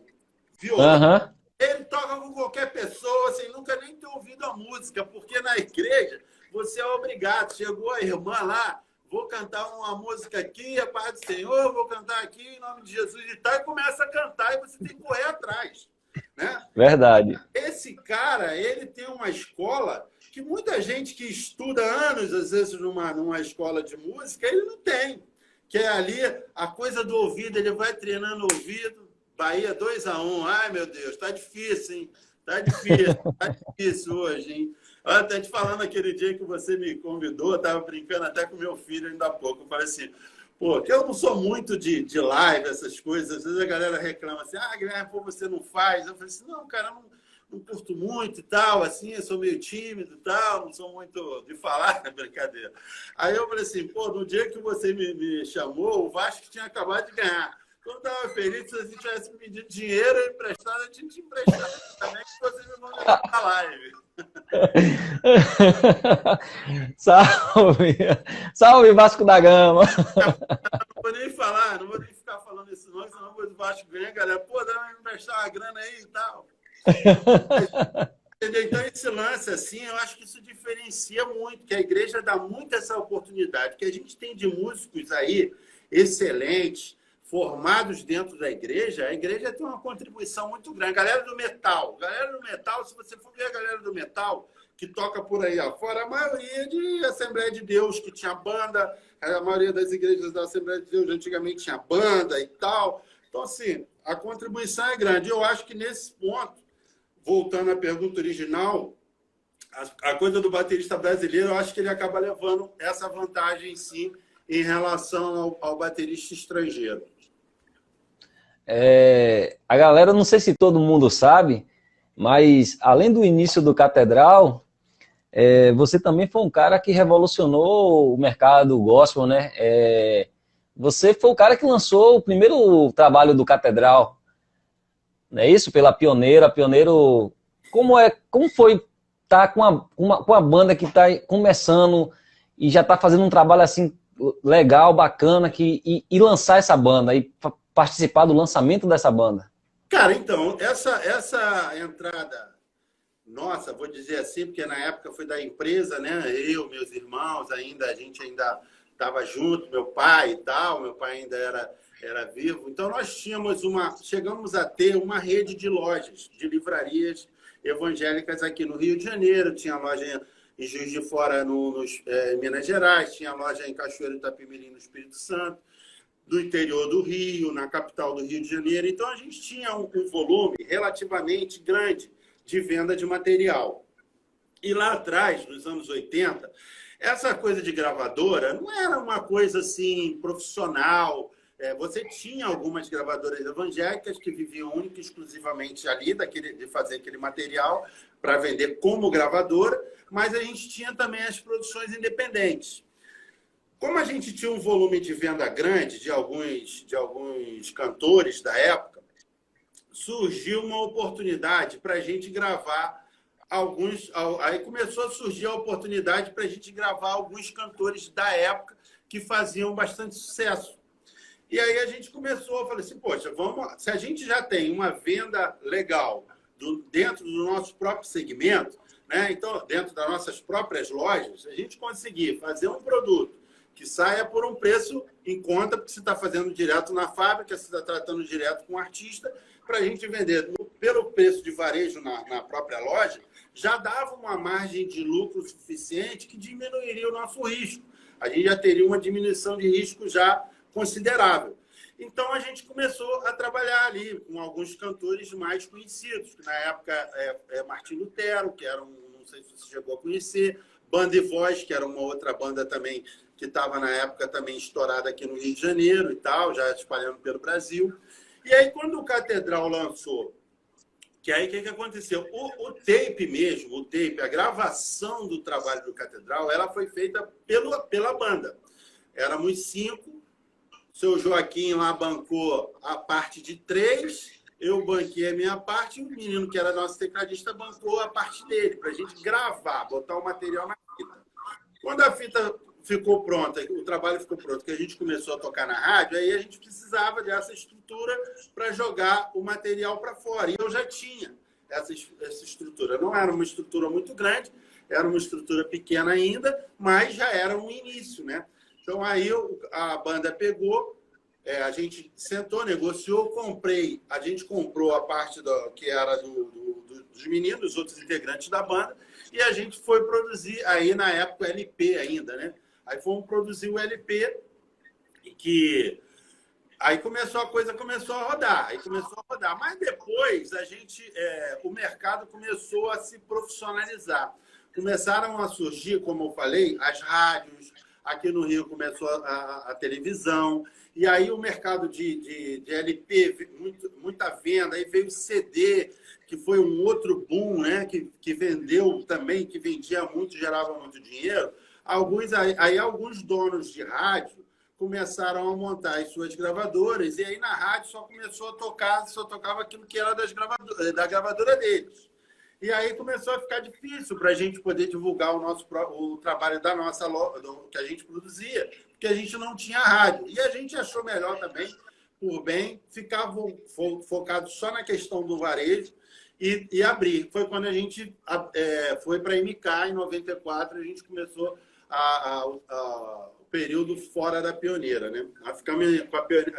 Violão. Ele toca com qualquer pessoa, sem nunca nem ter ouvido a música, porque na igreja você é obrigado. Chegou a irmã lá, vou cantar uma música aqui, a paz do Senhor, vou cantar aqui em nome de Jesus e tal, e começa a cantar e você tem que correr atrás. Né? Verdade. Esse cara, ele tem uma escola que muita gente que estuda anos, às vezes, numa escola de música, ele não tem. Que é ali a coisa do ouvido, ele vai treinando o ouvido, Bahia 2-1. Ai, meu Deus, tá difícil, hein? Tá difícil hoje, hein? Olha, até te falando aquele dia que você me convidou, estava brincando até com meu filho ainda há pouco. Eu falei assim, pô, que eu não sou muito de live, essas coisas. Às vezes a galera reclama assim, Guilherme, pô, você não faz. Eu falei assim, não, cara, não curto muito e tal, assim, eu sou meio tímido e tal, não sou muito de falar, brincadeira. Aí eu falei assim, pô, no dia que você me chamou, o Vasco tinha acabado de ganhar. Quando eu estava feliz, se você tivesse me pedido dinheiro emprestado, eu tinha te emprestado também, que você me mandou na live. Salve! Salve, Vasco da Gama! Não vou nem falar, não vou nem ficar falando isso não, senão o Vasco ganha, galera. Pô, dá pra me emprestar uma grana aí e tal. Então, esse lance, assim, eu acho que isso diferencia muito, que a igreja dá muito essa oportunidade, que a gente tem de músicos aí excelentes, formados dentro da igreja, a igreja tem uma contribuição muito grande. Galera do metal, se você for ver a galera do metal, que toca por aí afora, a maioria de Assembleia de Deus, que tinha banda, a maioria das igrejas da Assembleia de Deus antigamente tinha banda e tal. Então, assim, a contribuição é grande. Eu acho que nesse ponto, voltando à pergunta original, a coisa do baterista brasileiro, eu acho que ele acaba levando essa vantagem, sim, em relação ao baterista estrangeiro. A galera, não sei se todo mundo sabe, mas além do início do Catedral, você também foi um cara que revolucionou o mercado gospel, né? Você foi o cara que lançou o primeiro trabalho do Catedral, não é isso? Pela Pioneiro. A Pioneiro, como foi estar com a banda que está começando e já está fazendo um trabalho assim legal, bacana, e lançar essa banda, e participar do lançamento dessa banda? Cara, então, essa entrada nossa, vou dizer assim, porque na época foi da empresa, né? Eu, meus irmãos, a gente ainda estava junto, meu pai e tal, meu pai ainda era vivo. Então, nós chegamos a ter uma rede de lojas, de livrarias evangélicas aqui no Rio de Janeiro, tinha loja em Juiz de Fora, em Minas Gerais, tinha loja em Cachoeiro do Itapemirim, no Espírito Santo, do interior do Rio, na capital do Rio de Janeiro. Então, a gente tinha um volume relativamente grande de venda de material. E lá atrás, nos anos 80, essa coisa de gravadora não era uma coisa assim profissional. Você tinha algumas gravadoras evangélicas que viviam única e exclusivamente ali de fazer aquele material para vender como gravadora, mas a gente tinha também as produções independentes. Como a gente tinha um volume de venda grande de alguns cantores da época, surgiu uma oportunidade para a gente gravar alguns. Aí começou a surgir a oportunidade para a gente gravar alguns cantores da época que faziam bastante sucesso. E aí a gente começou a falar assim, poxa, se a gente já tem uma venda legal dentro do nosso próprio segmento, né? Então, dentro das nossas próprias lojas, a gente conseguir fazer um produto que saia por um preço em conta, porque você está fazendo direto na fábrica, você está tratando direto com o artista, para a gente vender pelo preço de varejo na própria loja, já dava uma margem de lucro suficiente que diminuiria o nosso risco. A gente já teria uma diminuição de risco já considerável. Então, a gente começou a trabalhar ali com alguns cantores mais conhecidos, que na época é Martim Lutero, que era não sei se você chegou a conhecer, Banda e Voz, que era uma outra banda também que estava na época também estourada aqui no Rio de Janeiro e tal, já espalhando pelo Brasil. E aí, quando o Catedral lançou, que aí o que aconteceu? O tape mesmo, a gravação do trabalho do Catedral, ela foi feita pela banda. Éramos 5, o seu Joaquim lá bancou a parte de 3, eu banquei a minha parte, e o menino que era nosso tecladista bancou a parte dele, para a gente gravar, botar o material na fita. Quando a fita ficou pronta, o trabalho ficou pronto, que a gente começou a tocar na rádio, aí a gente precisava dessa estrutura para jogar o material para fora. E eu já tinha essa estrutura. Não era uma estrutura muito grande, era uma estrutura pequena ainda, mas já era um início, né? Então, aí a banda pegou, a gente sentou, negociou, a gente comprou a parte que era dos meninos, dos outros integrantes da banda, e a gente foi produzir, aí na época, LP ainda, né? Aí fomos produzir o LP, aí a coisa começou a rodar, Mas depois o mercado começou a se profissionalizar. Começaram a surgir, como eu falei, as rádios. Aqui no Rio começou a televisão. E aí o mercado de LP, muita venda. Aí veio o CD, que foi um outro boom, né? Que vendeu também, que vendia muito, gerava muito dinheiro. Alguns donos de rádio começaram a montar as suas gravadoras, e aí na rádio só tocava aquilo que era da gravadora deles. E aí começou a ficar difícil para a gente poder divulgar o trabalho da nossa loja, que a gente produzia, porque a gente não tinha rádio. E a gente achou melhor também, por bem, ficar focado só na questão do varejo e abrir. Foi quando a gente foi para a MK, em 94, a gente começou o período fora da Pioneira, né? Ficamos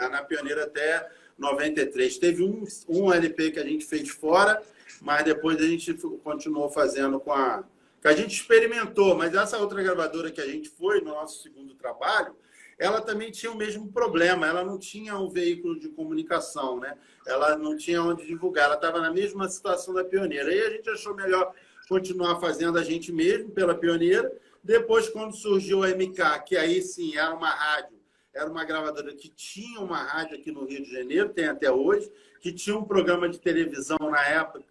na Pioneira até 93. Teve um LP que a gente fez fora, mas depois a gente continuou fazendo que a gente experimentou, mas essa outra gravadora que a gente foi no nosso segundo trabalho, ela também tinha o mesmo problema, ela não tinha um veículo de comunicação, né? Ela não tinha onde divulgar, ela estava na mesma situação da Pioneira. Aí a gente achou melhor continuar fazendo a gente mesmo pela Pioneira. Depois, quando surgiu a MK, que aí sim era uma rádio, era uma gravadora que tinha uma rádio aqui no Rio de Janeiro, tem até hoje, que tinha um programa de televisão na época,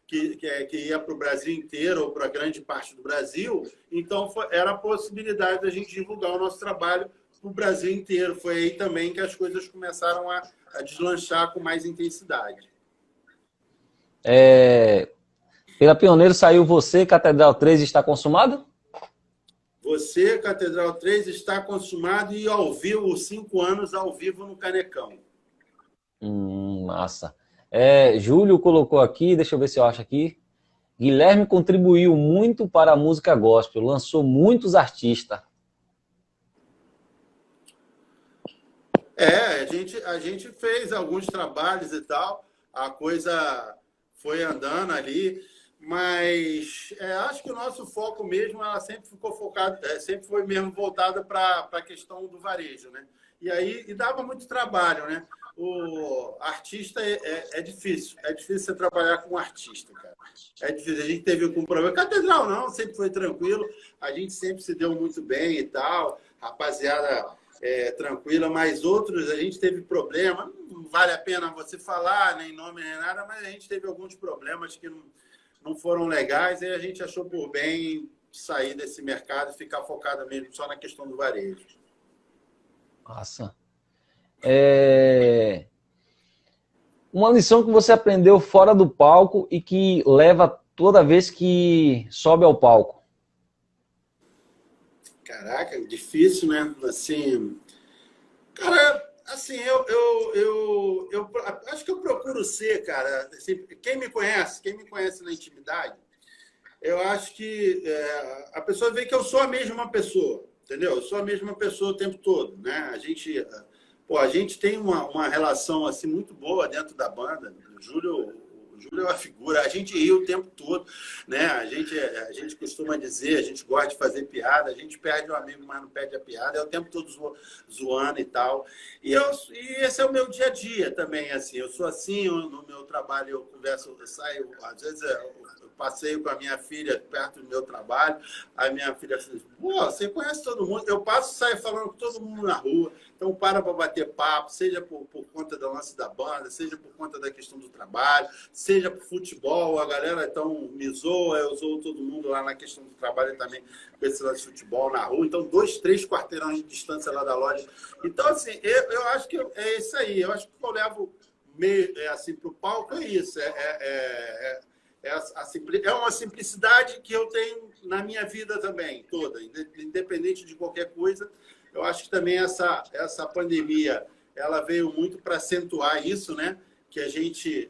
que ia para o Brasil inteiro, ou para grande parte do Brasil. Então, era a possibilidade da gente divulgar o nosso trabalho para o Brasil inteiro. Foi aí também que as coisas começaram a deslanchar com mais intensidade. Pela Pioneiro saiu Você, Catedral 3 está consumado? Você, Catedral 3 está consumado e ao vivo, 5 anos ao vivo no Canecão. Massa. Júlio colocou aqui, deixa eu ver se eu acho aqui. Guilherme contribuiu muito para a música gospel, lançou muitos artistas. A gente fez alguns trabalhos e tal, a coisa foi andando ali, mas acho que o nosso foco mesmo, ela sempre ficou focado, sempre foi mesmo voltada para a questão do varejo, né? E aí e dava muito trabalho, né? O artista é difícil. É difícil você trabalhar com um artista, cara. É difícil. A gente teve algum problema. Catedral não, sempre foi tranquilo. A gente sempre se deu muito bem e tal. Rapaziada tranquila, mas outros a gente teve problema. Não vale a pena você falar, nem nome, nem nada, mas a gente teve alguns problemas que não foram legais e a gente achou por bem sair desse mercado e ficar focado mesmo só na questão do varejo. Nossa. Uma lição que você aprendeu fora do palco e que leva toda vez que sobe ao palco. Caraca, difícil, né? Assim, cara, assim, eu acho que eu procuro ser, cara. Assim, quem me conhece na intimidade, eu acho que a pessoa vê que eu sou a mesma pessoa, entendeu? Eu sou a mesma pessoa o tempo todo, né? A gente tem uma relação assim muito boa dentro da banda. O Júlio é uma figura. A gente ri o tempo todo, né? A gente costuma dizer, a gente gosta de fazer piada, a gente perde um amigo, mas não perde a piada. É o tempo todo zoando e tal. E esse é o meu dia a dia também, assim. Eu sou assim, no meu trabalho eu converso, eu saio, às vezes eu passeio com a minha filha perto do meu trabalho. A minha filha diz, pô, você conhece todo mundo. Eu passo e saio falando com todo mundo na rua. Então, para bater papo, seja por conta do lance da banda, seja por conta da questão do trabalho, seja por futebol. A galera então me zoa, eu zoo todo mundo lá na questão do trabalho também, com esse lance de futebol na rua. Então, 2, 3 quarteirões de distância lá da loja. Então, assim, eu acho que é isso aí. Eu acho que eu levo meio assim, para o palco, é isso. É uma simplicidade que eu tenho na minha vida também, toda, independente de qualquer coisa. Eu acho que também essa pandemia ela veio muito para acentuar isso, né? Que a gente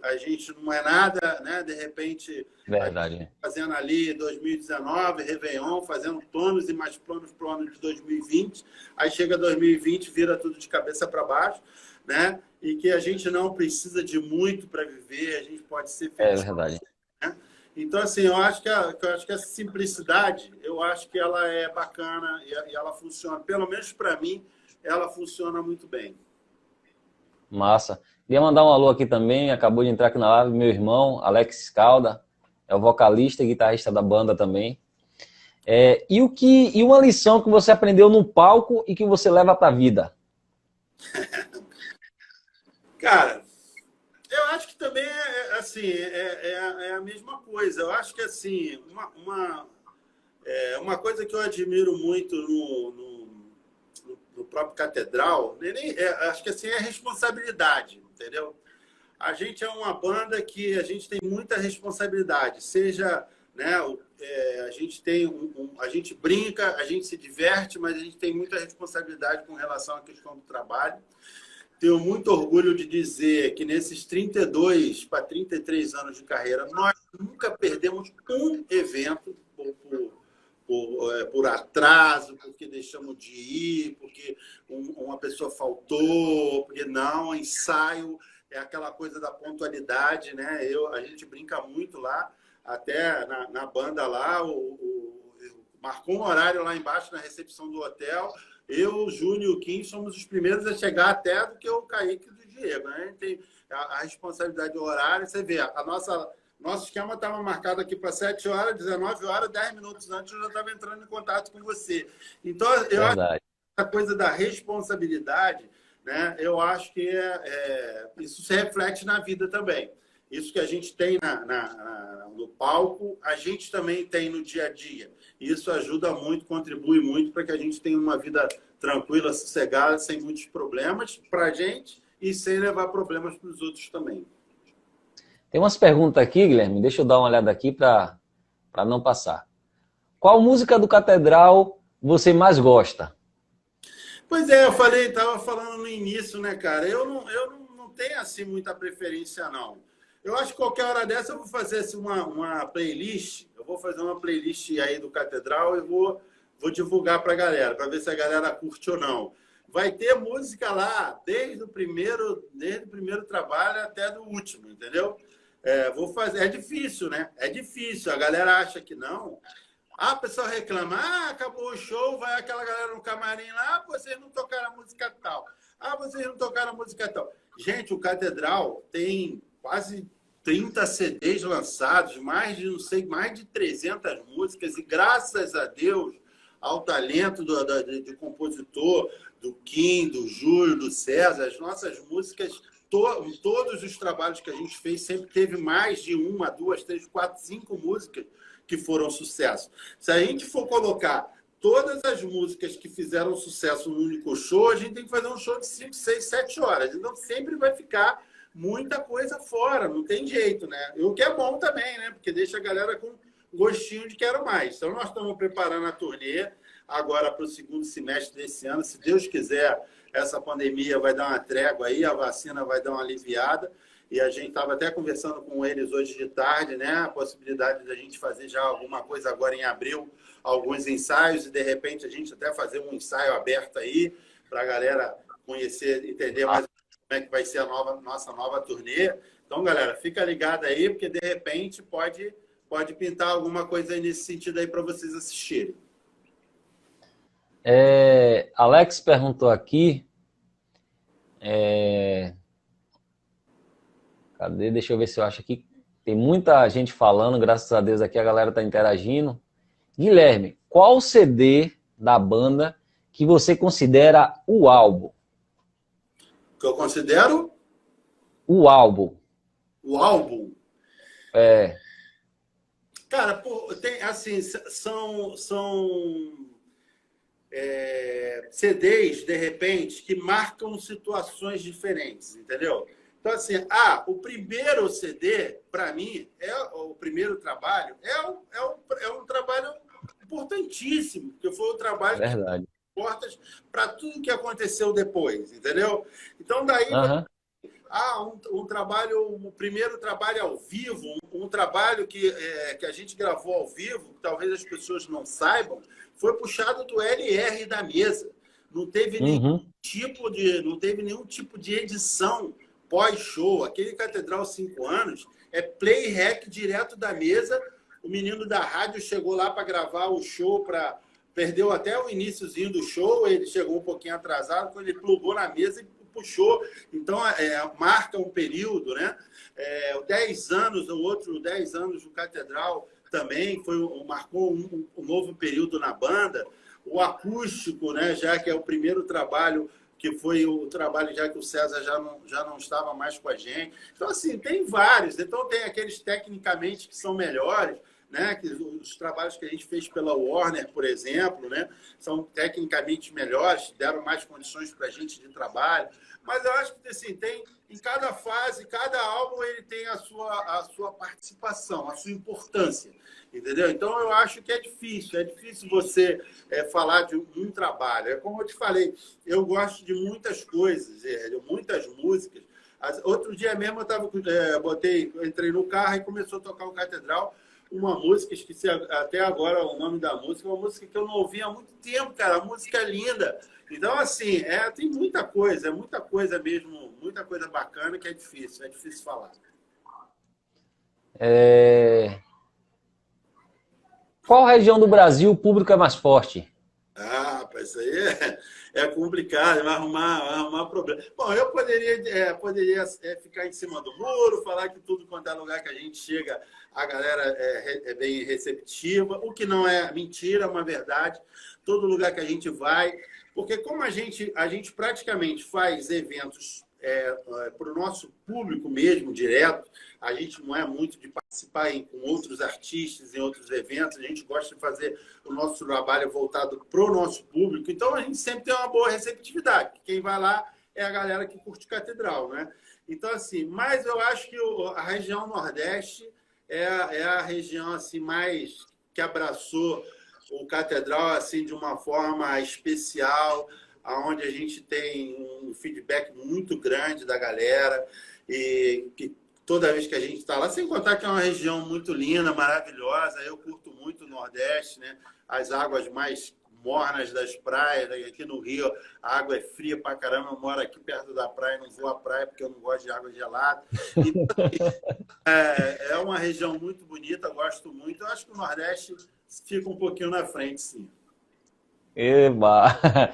não é nada, né? De repente, Verdade. fazendo ali 2019, Réveillon, fazendo planos e mais planos para o ano de 2020. Aí chega 2020, vira tudo de cabeça para baixo, né? E que a gente não precisa de muito para viver, a gente pode ser feliz. É verdade. Né? Então, assim, eu acho que essa simplicidade, eu acho que ela é bacana e ela funciona, pelo menos para mim, ela funciona muito bem. Massa. Queria mandar um alô aqui também, acabou de entrar aqui na live, meu irmão, Alex Calda, é o vocalista e guitarrista da banda também. E uma lição que você aprendeu no palco e que você leva para a vida? Cara, eu acho que também assim, é a mesma coisa. Eu acho que assim, uma coisa que eu admiro muito no próprio Catedral, acho que assim, é a responsabilidade, entendeu? A gente é uma banda que a gente tem muita responsabilidade, seja, né, a gente a gente brinca, a gente se diverte, mas a gente tem muita responsabilidade com relação à questão do trabalho. Tenho muito orgulho de dizer que nesses 32 para 33 anos de carreira, nós nunca perdemos um evento por atraso, porque deixamos de ir, porque uma pessoa faltou, porque não, ensaio é aquela coisa da pontualidade, né? A gente brinca muito lá, até na banda lá, marcou um horário lá embaixo na recepção do hotel. Eu, o Júnior e o Kim somos os primeiros a chegar até do que o Kaique e o Diego. Né? A gente tem a responsabilidade do horário. Você vê, nosso esquema estava marcado aqui para 7 horas, 19 horas, 10 minutos antes eu já estava entrando em contato com você. Então, eu acho que a coisa da responsabilidade, né, eu acho que isso se reflete na vida também. Isso que a gente tem no palco, a gente também tem no dia a dia. Isso ajuda muito, contribui muito para que a gente tenha uma vida tranquila, sossegada, sem muitos problemas para a gente e sem levar problemas para os outros também. Tem umas perguntas aqui, Guilherme, deixa eu dar uma olhada aqui para não passar. Qual música do Catedral você mais gosta? Pois é, estava falando no início, né, cara? Eu não tenho assim muita preferência, não. Eu acho que qualquer hora dessa eu vou fazer assim, uma playlist. Eu vou fazer uma playlist aí do Catedral e vou divulgar para a galera, para ver se a galera curte ou não. Vai ter música lá desde o primeiro trabalho até do último, entendeu? Vou fazer. É difícil, né? É difícil. A galera acha que não. A pessoa reclama, acabou o show, vai aquela galera no camarim lá, vocês não tocaram a música tal. Ah, vocês não tocaram música tal. Gente, o Catedral tem quase 30 CDs lançados, mais de, não sei, mais de 300 músicas, e graças a Deus, ao talento de compositor, do Kim, do Júlio, do César, as nossas músicas, todos os trabalhos que a gente fez, sempre teve mais de uma, duas, três, quatro, cinco músicas que foram sucesso. Se a gente for colocar todas as músicas que fizeram sucesso no único show, a gente tem que fazer um show de 5, 6, 7 horas. Então sempre vai ficar muita coisa fora, não tem jeito, né? E o que é bom também, né? Porque deixa a galera com gostinho de quero mais. Então nós estamos preparando a turnê agora para o segundo semestre desse ano. Se Deus quiser, essa pandemia vai dar uma trégua aí, a vacina vai dar uma aliviada. E a gente estava até conversando com eles hoje de tarde, né? A possibilidade da gente fazer já alguma coisa agora em abril, alguns ensaios, e de repente a gente até fazer um ensaio aberto aí para a galera conhecer, entender mais como é que vai ser a nossa nova turnê. Então, galera, fica ligado aí, porque de repente pode pintar alguma coisa aí nesse sentido aí para vocês assistirem. Alex perguntou aqui. Cadê? Deixa eu ver se eu acho aqui. Tem muita gente falando, graças a Deus aqui a galera está interagindo. Guilherme, qual CD da banda que você considera o álbum? Que eu considero? O álbum. O álbum? Cara, pô, tem, assim, são CDs, de repente, que marcam situações diferentes, entendeu? Então, assim, o primeiro CD, para mim, o primeiro trabalho, é um trabalho importantíssimo, porque foi o trabalho que abriu portas para tudo que aconteceu depois, entendeu? Então, daí, o primeiro trabalho ao vivo, um trabalho que a gente gravou ao vivo, que talvez as pessoas não saibam, foi puxado do LR da mesa. Não teve nenhum tipo de edição pós-show. Aquele Catedral 5 anos é play-rec direto da mesa. O menino da rádio chegou lá para gravar o show, perdeu até o iniciozinho do show, ele chegou um pouquinho atrasado, quando ele plugou na mesa e puxou. Então, marca um período, né? 10 anos, o outro 10 anos do Catedral também marcou um novo período na banda. O acústico, né? Já que é o primeiro trabalho, que foi o trabalho já que o César já não estava mais com a gente. Então, assim, tem vários. Então, tem aqueles tecnicamente que são melhores, né? Que os trabalhos que a gente fez pela Warner, por exemplo, né? São tecnicamente melhores, deram mais condições para a gente de trabalho. Mas eu acho que assim, em cada fase, cada álbum ele tem a sua participação, a sua importância, entendeu? Então eu acho que é difícil você falar de um trabalho. É como eu te falei, eu gosto de muitas coisas, muitas músicas. Outro dia mesmo eu entrei no carro e começou a tocar o Catedral, uma música, esqueci até agora o nome da música, uma música que eu não ouvia há muito tempo, cara, a música é linda. Então, assim, tem muita coisa mesmo, muita coisa bacana que é difícil falar. Qual região do Brasil o público é mais forte? Rapaz, isso aí é complicado, vai arrumar problema. Bom, eu poderia ficar em cima do muro, falar que tudo quanto é lugar que a gente chega, a galera é bem receptiva, o que não é mentira, é uma verdade. Todo lugar que a gente vai, porque como a gente praticamente faz eventos para o nosso público mesmo, direto, a gente não é muito de participar com outros artistas em outros eventos, a gente gosta de fazer o nosso trabalho voltado para o nosso público, então a gente sempre tem uma boa receptividade. Quem vai lá é a galera que curte Catedral, né? Então, assim, mas eu acho que a região Nordeste é a região assim, mais que abraçou o Catedral assim, de uma forma especial, onde a gente tem um feedback muito grande da galera e que toda vez que a gente está lá, sem contar que é uma região muito linda, maravilhosa, eu curto muito o Nordeste, né? As águas mais mornas das praias, aqui no Rio a água é fria pra caramba, eu moro aqui perto da praia, não vou à praia porque eu não gosto de água gelada. Então, é uma região muito bonita, gosto muito, eu acho que o Nordeste fica um pouquinho na frente, sim. Eba!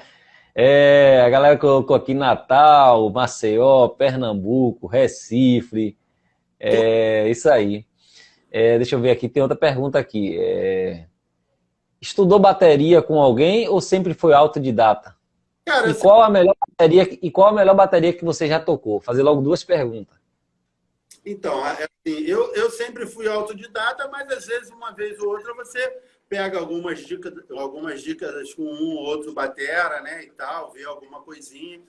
A galera colocou aqui Natal, Maceió, Pernambuco, Recife. Isso aí. Deixa eu ver aqui, tem outra pergunta aqui. Estudou bateria com alguém ou sempre foi autodidata? Cara, E qual a melhor bateria que você já tocou? Fazer logo duas perguntas. então, assim, eu sempre fui autodidata, mas às vezes, uma vez ou outra, você pega algumas dicas com um ou outro batera, né, e tal, vê alguma coisinha.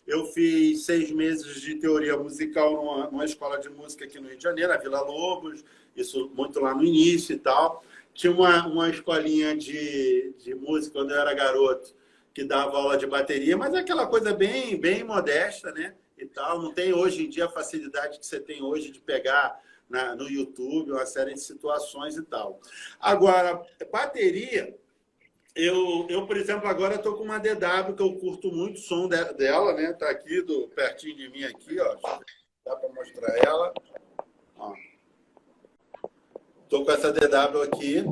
Eu fiz 6 meses de teoria musical numa escola de música aqui no Rio de Janeiro, a Vila Lobos, isso muito lá no início e tal. Tinha uma escolinha de música quando eu era garoto, que dava aula de bateria, mas é aquela coisa bem, bem modesta, né? E tal. Não tem hoje em dia a facilidade que você tem hoje de pegar no YouTube uma série de situações e tal. Agora, bateria, por exemplo, agora estou com uma DW que eu curto muito o som dela, né? Tá aqui pertinho de mim aqui, ó. Dá para mostrar ela. Ó. Estou com essa DW aqui.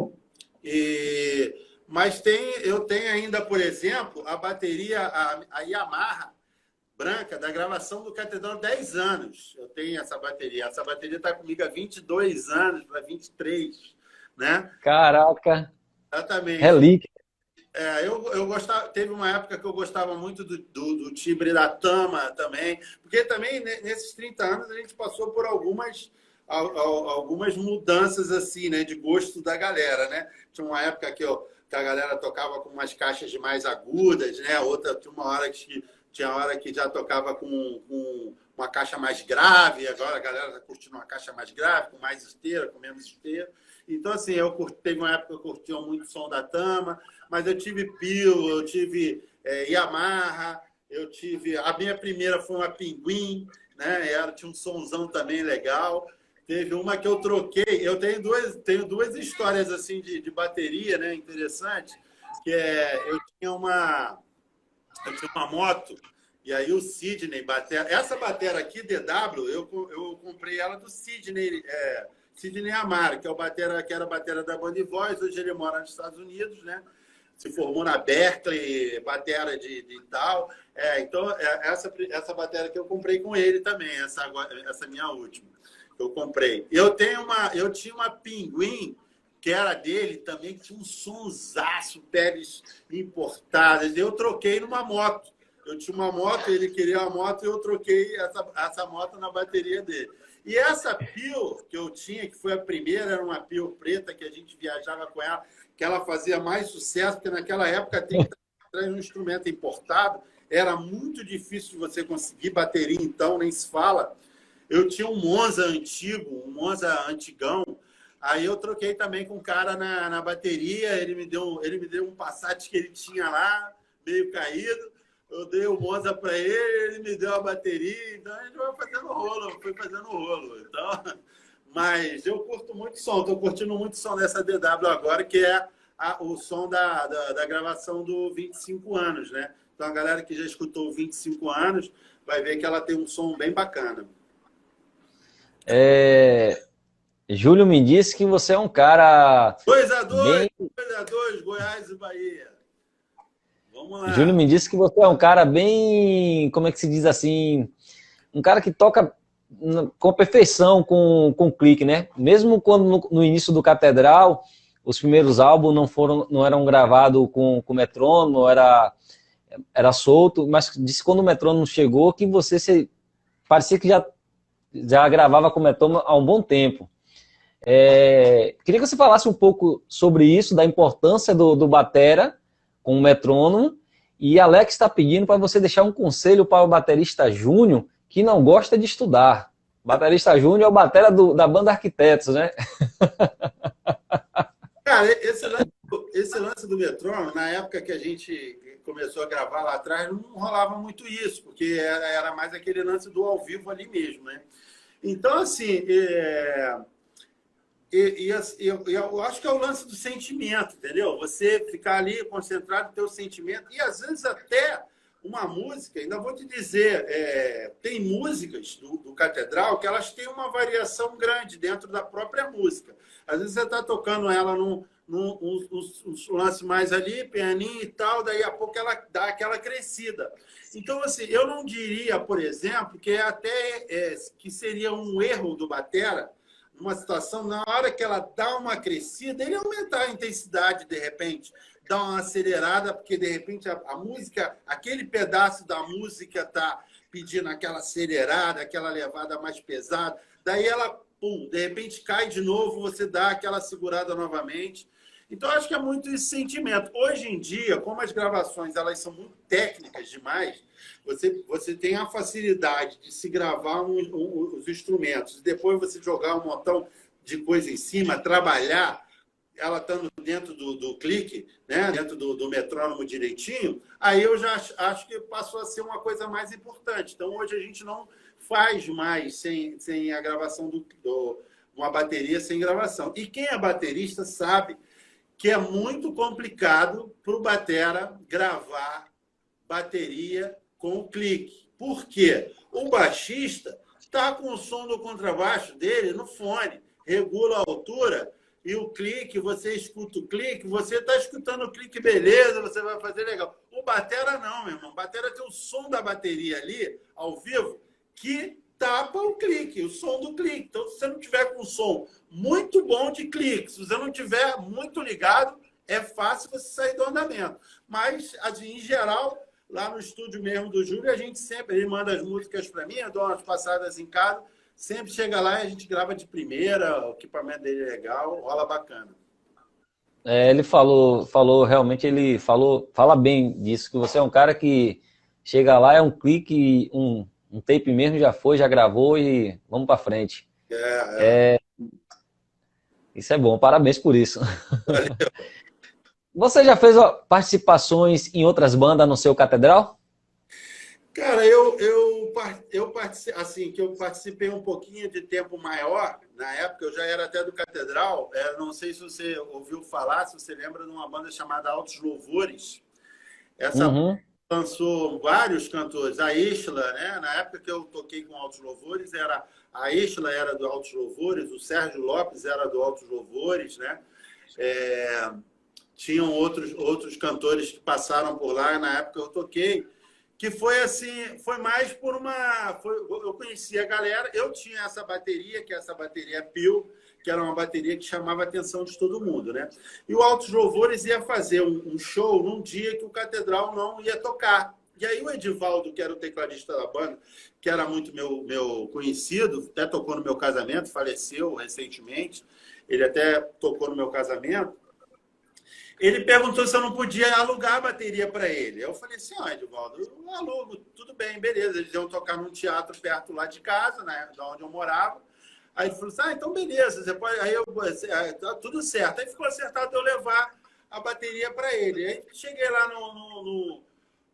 Mas eu tenho ainda, por exemplo, a bateria, a Yamaha branca, da gravação do Catedral, 10 anos. Eu tenho essa bateria. Essa bateria está comigo há 22 anos, para 23, né? Caraca! Exatamente. Relíquia. Eu gostava, teve uma época que eu gostava muito do timbre da Tama também, porque também nesses 30 anos a gente passou por algumas mudanças assim, né, de gosto da galera, né? Tinha uma época que a galera tocava com umas caixas mais agudas, né? Tinha hora que já tocava com uma caixa mais grave, agora a galera está curtindo uma caixa mais grave, com mais esteira, com menos esteira. Então, assim, teve uma época que eu curtia muito o som da Tama, mas eu tive Pio, eu tive Yamaha, a minha primeira foi uma Pinguim, né? Ela tinha um sonzão também legal. Teve uma que eu troquei, eu tenho duas histórias assim de bateria, né? Interessante, que eu tinha uma moto, e aí o Sidney, essa batera aqui, DW, eu comprei ela do Sidney, Sidney Amaro, que era a batera da Band Voz, hoje ele mora nos Estados Unidos, né? Se formou na Berkeley, batera de tal. Então, essa batera que eu comprei com ele também, essa minha última, que eu comprei. Eu tinha uma Pinguim, que era dele também, que tinha um sonsaço, peles importadas. Eu troquei numa moto. Eu tinha uma moto, ele queria uma moto, e eu troquei essa moto na bateria dele. E essa Pio que eu tinha, que foi a primeira, era uma Pio preta, que a gente viajava com ela, que ela fazia mais sucesso, porque naquela época tem que trazer um instrumento importado, era muito difícil de você conseguir bateria, então, nem se fala. Eu tinha um Monza antigo, um Monza antigão, aí eu troquei também com um cara na bateria, ele me deu um Passat que ele tinha lá, meio caído, eu dei o Monza para ele me deu a bateria, então a gente foi fazendo rolo. Então, mas eu curto muito som, estou curtindo muito o som dessa DW agora, que é o som da gravação do 25 anos, né? Então a galera que já escutou 25 anos vai ver que ela tem um som bem bacana. Júlio me disse que você é um cara 2-2, 2-2, Goiás e Bahia. Vamos lá. Júlio me disse que você é um cara bem, como é que se diz assim, um cara que toca com perfeição, com clique, né? Mesmo quando no início do Catedral, os primeiros álbuns não eram gravados com metrônomo, era solto, mas disse que quando o metrônomo chegou que você parecia que já gravava com metrônomo há um bom tempo. Queria que você falasse um pouco sobre isso, da importância do batera com o metrônomo, e Alex está pedindo para você deixar um conselho para o baterista Júnior que não gosta de estudar. O baterista Júnior é o batera da banda Arquitetos, né? Cara, esse lance do metrônomo, na época que a gente começou a gravar lá atrás, não rolava muito isso, porque era mais aquele lance do ao vivo ali mesmo, né? Então, assim, eu acho que é o lance do sentimento, entendeu? Você ficar ali concentrado no teu sentimento, e às vezes até uma música, ainda vou te dizer, tem músicas do Catedral que elas têm uma variação grande dentro da própria música. Às vezes você está tocando ela uns lances mais ali, pianinho e tal, daí a pouco ela dá aquela crescida. Então, assim, eu não diria, por exemplo, que que seria um erro do batera, numa situação, na hora que ela dá uma crescida, ele aumentar a intensidade, de repente, dar uma acelerada, porque, de repente, a música, aquele pedaço da música está pedindo aquela acelerada, aquela levada mais pesada, daí ela, pum, de repente cai de novo, você dá aquela segurada novamente. Então, acho que é muito esse sentimento. Hoje em dia, como as gravações elas são muito técnicas demais, você tem a facilidade de se gravar os instrumentos, depois você jogar um montão de coisa em cima, trabalhar, ela estando dentro do clique, né? Dentro do metrônomo direitinho, aí eu já acho que passou a ser uma coisa mais importante. Então, hoje a gente não faz mais sem a gravação uma bateria sem gravação. E quem é baterista sabe que é muito complicado para o batera gravar bateria com o clique. Por quê? O baixista está com o som do contrabaixo dele no fone, regula a altura e o clique, você escuta o clique, você está escutando o clique, beleza, você vai fazer legal. O batera não, meu irmão. O batera tem o som da bateria ali, ao vivo, que tapa o clique, o som do clique. Então, se você não tiver com um som muito bom de clique, se você não tiver muito ligado, é fácil você sair do andamento. Mas, assim, em geral, lá no estúdio mesmo do Júlio, a gente sempre, ele manda as músicas para mim, eu dou umas passadas em casa, sempre chega lá e a gente grava de primeira, o equipamento dele é legal, rola bacana. Ele falou realmente, fala bem disso, que você é um cara que chega lá, é um clique, um tape mesmo, já foi, já gravou e vamos para frente. Isso é bom, parabéns por isso. Você já fez participações em outras bandas no seu Catedral? Cara, assim, que eu participei um pouquinho de tempo maior, na época eu já era até do Catedral, não sei se você ouviu falar, se você lembra de uma banda chamada Altos Louvores. Essa lançou vários cantores. A Isla, né? Na época que eu toquei com Altos Louvores, a Isla era do Altos Louvores, o Sérgio Lopes era do Altos Louvores, né? Tinham outros cantores que passaram por lá, na época eu toquei, que foi assim, foi mais por eu conhecia a galera, eu tinha essa bateria, que é essa bateria Peel, que era uma bateria que chamava a atenção de todo mundo, né? E o Altos Louvores ia fazer um show num dia que o Catedral não ia tocar. E aí o Edivaldo, que era o tecladista da banda, que era muito meu conhecido, até tocou no meu casamento, faleceu recentemente, ele até tocou no meu casamento, ele perguntou se eu não podia alugar a bateria para ele. Eu falei assim, Edivaldo, eu alugo, tudo bem, beleza. Eles iam tocar num teatro perto lá de casa, né, de onde eu morava. Aí ele falou assim, então beleza, você pode... Aí tá tudo certo. Aí ficou acertado eu levar a bateria para ele. Aí cheguei lá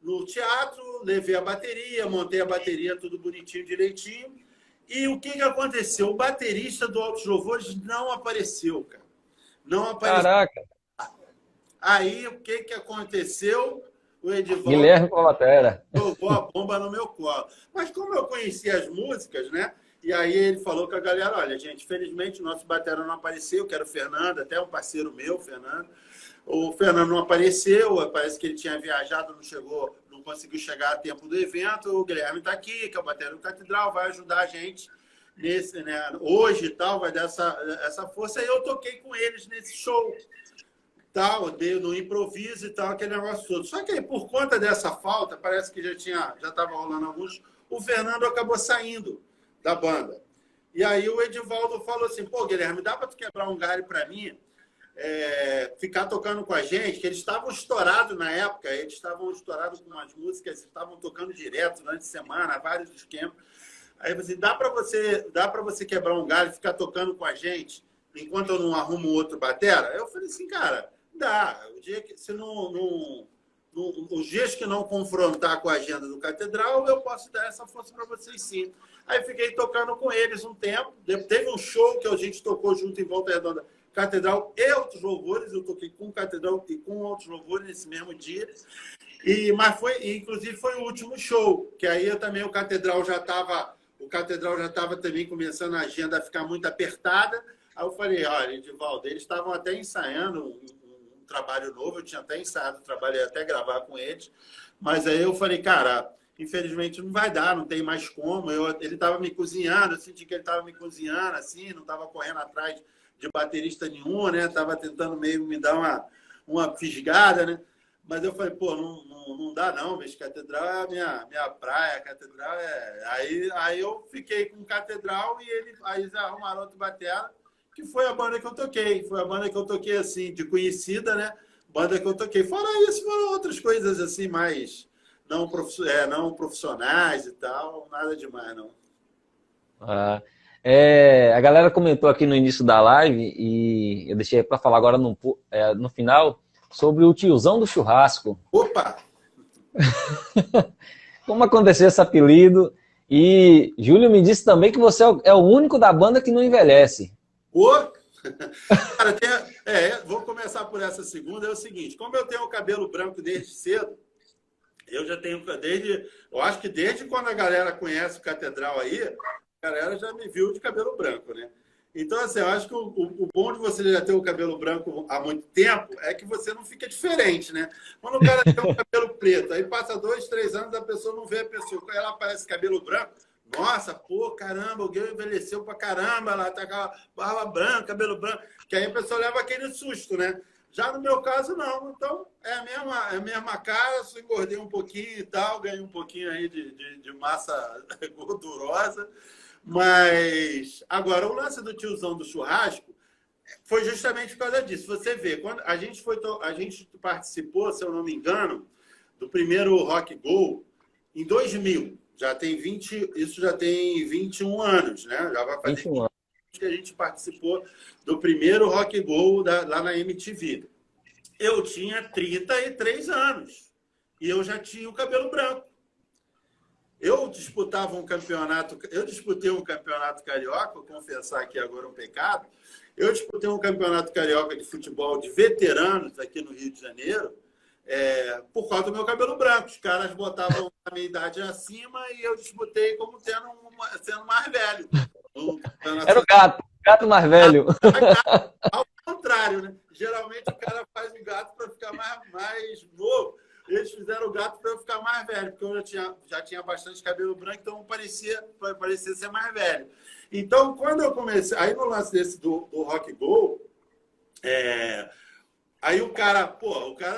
no teatro, levei a bateria, montei a bateria, tudo bonitinho, direitinho. E o que aconteceu? O baterista do Altos Louvores não apareceu, cara. Não apareceu. Caraca! Aí, o que aconteceu? O Edivaldo Guilherme Colateira jogou a bomba no meu colo. Mas como eu conhecia as músicas, né? E aí ele falou com a galera, olha, gente, infelizmente o nosso batera não apareceu, que era o Fernando, até um parceiro meu, Fernando. O Fernando não apareceu, parece que ele tinha viajado, não conseguiu chegar a tempo do evento. O Guilherme está aqui, que é o batera do Catedral, vai ajudar a gente nesse, né, hoje e tal, vai dar essa força. Aí eu toquei com eles nesse show. Tal, no improviso e tal, aquele negócio todo. Só que aí, por conta dessa falta, parece que já estava rolando alguns, o Fernando acabou saindo da banda. E aí o Edivaldo falou assim, pô, Guilherme, dá para tu quebrar um galho para mim, ficar tocando com a gente, que eles estavam estourados na época, eles estavam estourados com umas músicas, estavam tocando direto durante a semana, vários esquemas. Aí eu falei assim, dá para você quebrar um galho e ficar tocando com a gente, enquanto eu não arrumo outro batera? Eu falei assim, cara, dá. O dia que, os dias que não confrontar com a agenda do Catedral, eu posso dar essa força para vocês sim. Aí fiquei tocando com eles um tempo. Teve um show que a gente tocou junto em Volta Redonda, Catedral e Outros Louvores. Eu toquei com o Catedral e com Outros Louvores nesse mesmo dia. Mas inclusive foi o último show, que aí também o Catedral já estava também começando a agenda a ficar muito apertada. Aí eu falei, olha, Edivaldo, eles estavam até ensaiando um trabalho novo, eu tinha até ensaiado o trabalho, ia até gravar com eles, mas aí eu falei, cara, infelizmente não vai dar, não tem mais como. Ele estava me cozinhando, eu senti que ele estava me cozinhando, assim, não estava correndo atrás de baterista nenhum, né? Estava tentando meio me dar uma fisgada, né? Mas eu falei, pô, não dá não, bicho, Catedral é a minha praia, Catedral é... Aí eu fiquei com Catedral e aí eles arrumaram outro batera, que foi a banda que eu toquei. Foi a banda que eu toquei, assim, de conhecida, né? Banda que eu toquei. Fora isso, foram outras coisas, assim, mais não profissionais e tal. Nada demais, não. Ah, a galera comentou aqui no início da live, e eu deixei para falar agora no final, sobre o tiozão do churrasco. Opa! Como aconteceu esse apelido? E Júlio me disse também que você é o único da banda que não envelhece. Cara, vou começar por essa segunda. É o seguinte, como eu tenho o cabelo branco desde cedo, eu já tenho eu acho que desde quando a galera conhece o Catedral aí, a galera já me viu de cabelo branco, né? Então, assim, eu acho que o bom de você já ter o cabelo branco há muito tempo é que você não fica diferente, né? Quando o cara tem o cabelo preto, aí passa 2, 3 anos, a pessoa não vê a pessoa. Quando ela aparece cabelo branco, nossa, pô, caramba, alguém envelheceu pra caramba, ela tá com a barba branca, cabelo branco, que aí a pessoa leva aquele susto, né? Já no meu caso, não. Então, é a mesma cara, só engordei um pouquinho e tal, ganhei um pouquinho aí de massa gordurosa. Mas, agora, o lance do tiozão do churrasco foi justamente por causa disso. Você vê, quando a gente participou, se eu não me engano, do primeiro Rock Go em 2000. Isso já tem 21 anos, né? Já vai fazer 21 anos que a gente participou do primeiro Rock Go lá na MTV. Eu tinha 33 anos e eu já tinha o cabelo branco. Eu disputei um campeonato carioca, vou confessar aqui agora um pecado. Eu disputei um campeonato carioca de futebol de veteranos aqui no Rio de Janeiro, por causa do meu cabelo branco. Os caras botavam a minha idade acima e eu disputei como sendo mais velho. Era o gato mais velho. Ao contrário, né? Geralmente o cara faz o gato para ficar mais novo. Eles fizeram o gato para eu ficar mais velho, porque eu já tinha bastante cabelo branco, então parecia ser mais velho. Então, quando eu comecei... Aí no lance desse do Rock Go, aí o cara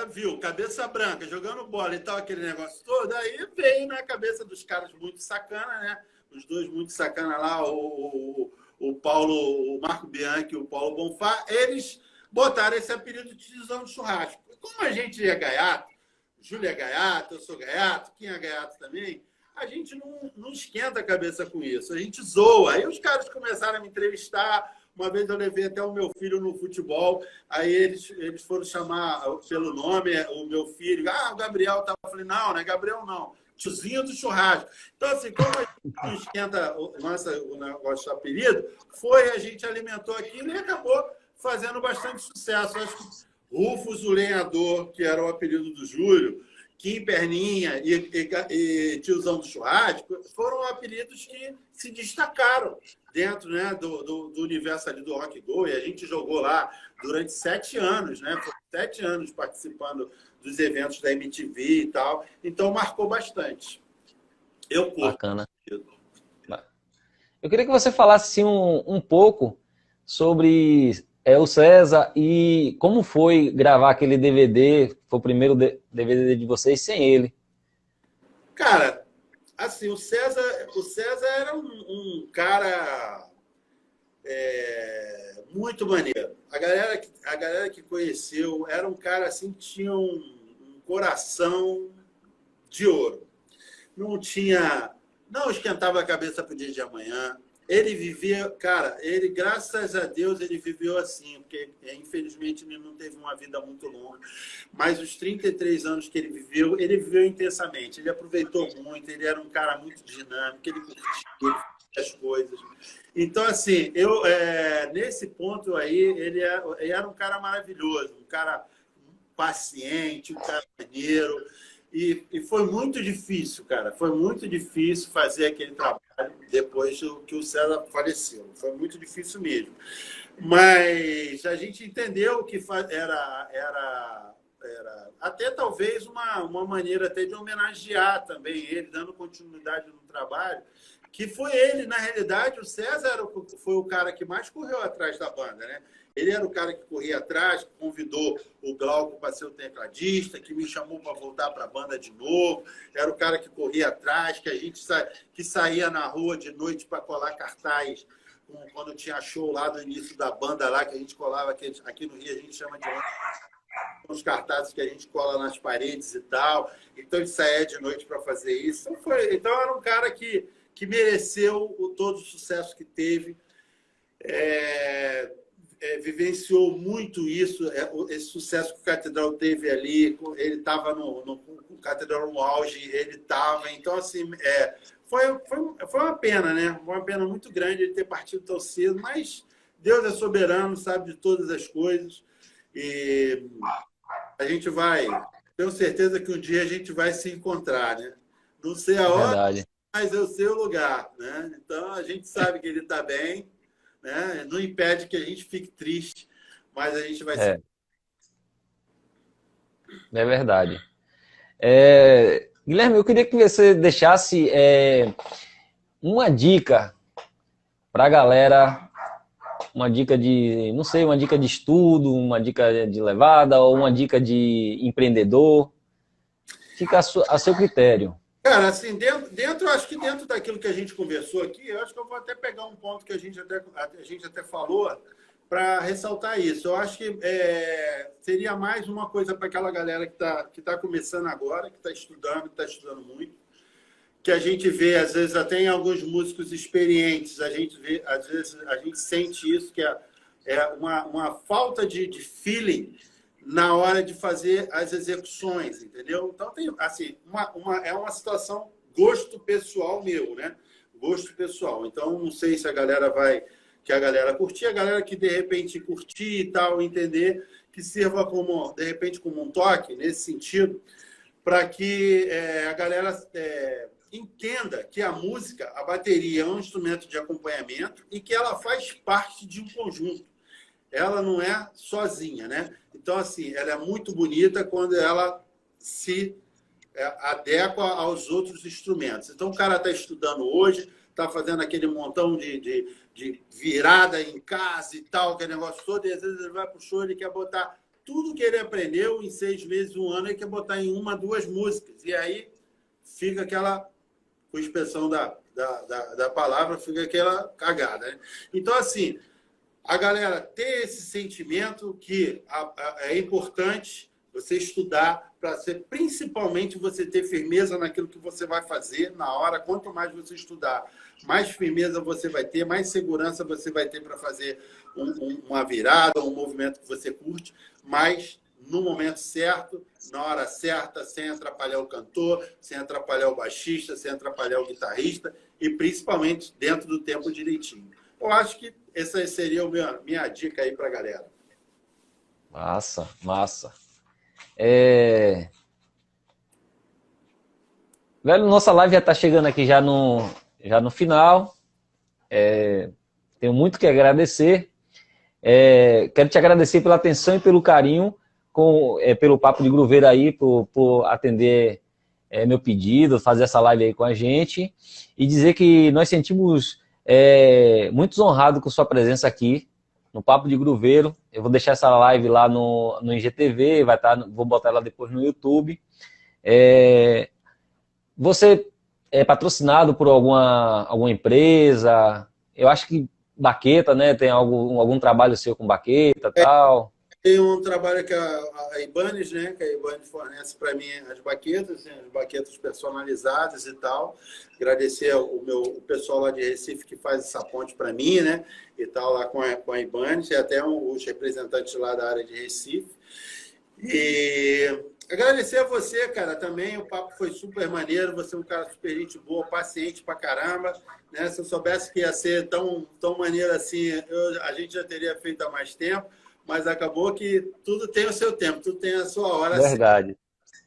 viu, cabeça branca, jogando bola e tal, aquele negócio todo, aí veio na cabeça dos caras muito sacana, né? Os dois muito sacana lá, o Marco Bianchi e o Paulo Bonfá, eles botaram esse apelido de tiozão de churrasco. Como a gente é gaiato, Júlia é gaiato, eu sou gaiato, quem é gaiato também, a gente não esquenta a cabeça com isso, a gente zoa. Aí os caras começaram a me entrevistar. Uma vez eu levei até o meu filho no futebol, aí eles foram chamar pelo nome o meu filho. O Gabriel tá. Eu falei, não, Gabriel não. Tiozinho do churrasco. Então, assim, como a gente não esquenta o negócio do apelido, a gente alimentou aquilo e acabou fazendo bastante sucesso. Acho que Rufus, o Lenhador, que era o apelido do Júlio, Kim Perninha e Tiozão do Churrasco, foram apelidos que se destacaram dentro, né, do universo ali do Rock Go, e a gente jogou lá durante 7 anos, né? Foram 7 anos participando dos eventos da MTV e tal, então marcou bastante. Eu curto. Bacana. Eu queria que você falasse assim, um pouco sobre o César e como foi gravar aquele DVD, foi o primeiro DVD de vocês sem ele. Cara, assim, o César era um cara muito maneiro. A galera que conheceu era um cara assim que tinha um coração de ouro. Não esquentava a cabeça para o dia de amanhã. Ele vivia, cara, graças a Deus, ele viveu assim, porque infelizmente ele não teve uma vida muito longa, mas os 33 anos que ele viveu intensamente, ele aproveitou muito, ele era um cara muito dinâmico, ele curtia, ele fazia as coisas. Então, assim, nesse ponto aí, ele era um cara maravilhoso, um cara paciente, um cara maneiro, e foi muito difícil, cara, foi muito difícil fazer aquele trabalho. depois que o César faleceu. Foi muito difícil mesmo. Mas a gente entendeu que era até talvez uma maneira até de homenagear também ele, dando continuidade no trabalho, que foi ele, na realidade, o César foi o cara que mais correu atrás da banda, né? Ele era o cara que corria atrás, que convidou o Glauco para ser o tecladista, que me chamou para voltar para a banda de novo. Era o cara que corria atrás, que a gente que saía na rua de noite para colar cartaz, quando tinha show lá do início da banda lá, que a gente colava, aqui no Rio a gente chama de os cartazes que a gente cola nas paredes e tal. Então ele saía de noite para fazer isso. Então era um cara que mereceu todo o sucesso que teve. Vivenciou muito isso, esse sucesso que o Catedral teve ali. Ele estava no Catedral no auge, ele estava. Então, assim, foi uma pena, né? Foi uma pena muito grande ele ter partido tão cedo, mas Deus é soberano, sabe de todas as coisas. E a gente vai, tenho certeza que um dia a gente vai se encontrar, né? Não sei a hora, Verdade. mas eu sei o lugar, né? Então, a gente sabe que ele está bem, né? Não impede que a gente fique triste, mas a gente vai se... É verdade. Guilherme, eu queria que você deixasse uma dica para a galera, uma dica de, não sei, uma dica de estudo, uma dica de levada ou uma dica de empreendedor. Fica a seu critério. Cara, assim, acho que dentro daquilo que a gente conversou aqui, eu acho que eu vou até pegar um ponto que a gente até falou para ressaltar isso. Eu acho que seria mais uma coisa para aquela galera que tá começando agora, que está estudando muito, que a gente vê, às vezes, até em alguns músicos experientes, a gente vê, às vezes, a gente sente isso, que é uma falta de feeling na hora de fazer as execuções, entendeu? Então, tem, assim, é uma situação gosto pessoal meu, né? Gosto pessoal. Então, não sei se a galera curtir, a galera que, de repente, curtir e tal, entender, que sirva como, de repente, como um toque, nesse sentido, para que a galera entenda que a música, a bateria é um instrumento de acompanhamento e que ela faz parte de um conjunto. Ela não é sozinha, né? Então, assim, ela é muito bonita quando ela se adequa aos outros instrumentos. Então, o cara está estudando hoje, está fazendo aquele montão de virada em casa e tal, aquele negócio todo, e às vezes ele vai para o show e ele quer botar tudo que ele aprendeu em 6 meses, 1 ano, ele quer botar em 1, 2 músicas. E aí fica aquela, com expressão da palavra, fica aquela cagada, né? Então, assim, a galera ter esse sentimento que é importante você estudar para principalmente você ter firmeza naquilo que você vai fazer na hora. Quanto mais você estudar, mais firmeza você vai ter, mais segurança você vai ter para fazer uma virada, um movimento que você curte, mas no momento certo, na hora certa, sem atrapalhar o cantor, sem atrapalhar o baixista, sem atrapalhar o guitarrista e principalmente dentro do tempo direitinho. Eu acho que essa seria a minha dica aí para a galera. Massa, massa. Velho, nossa live já está chegando aqui já no final. Tenho muito que agradecer. Quero te agradecer pela atenção e pelo carinho, pelo Papo de Grooveiro aí, por atender meu pedido, fazer essa live aí com a gente. E dizer que nós sentimos muito honrados com sua presença aqui no Papo de Grooveiro. Eu vou deixar essa live lá no IGTV, vou botar ela depois no YouTube. Você é patrocinado por alguma empresa? Eu acho que baqueta, né? Tem algum trabalho seu com baqueta e tal? Tem um trabalho que a Ibanez, né? Que a Ibanez fornece para mim as baquetas, né? As baquetas personalizadas e tal. Agradecer o pessoal lá de Recife que faz essa ponte para mim, né? E tal, lá com a Ibanez, e até os representantes lá da área de Recife. E agradecer a você, cara, também. O papo foi super maneiro. Você é um cara super gente boa, paciente pra caramba, né? Se eu soubesse que ia ser tão maneiro assim, a gente já teria feito há mais tempo. Mas acabou que tudo tem o seu tempo, tudo tem a sua hora. Verdade. Assim.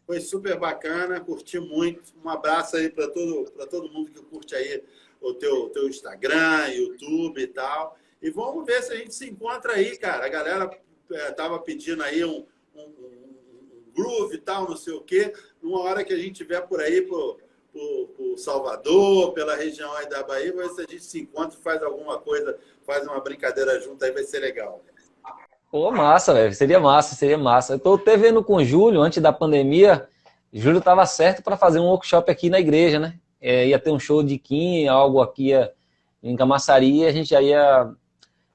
Foi super bacana, curti muito. Um abraço aí para todo mundo que curte aí o teu Instagram, YouTube e tal. E vamos ver se a gente se encontra aí, cara. A galera tava pedindo aí um groove e tal, não sei o quê. Numa hora que a gente estiver por aí, por Salvador, pela região aí da Bahia, vai ver se a gente se encontra, faz alguma coisa, faz uma brincadeira junto aí, vai ser legal. Pô, massa, velho. Seria massa, seria massa. Eu tô até vendo com o Júlio, antes da pandemia, Júlio tava certo para fazer um workshop aqui na igreja, né? Ia ter um show de Kim, algo aqui em Camaçari, a gente já ia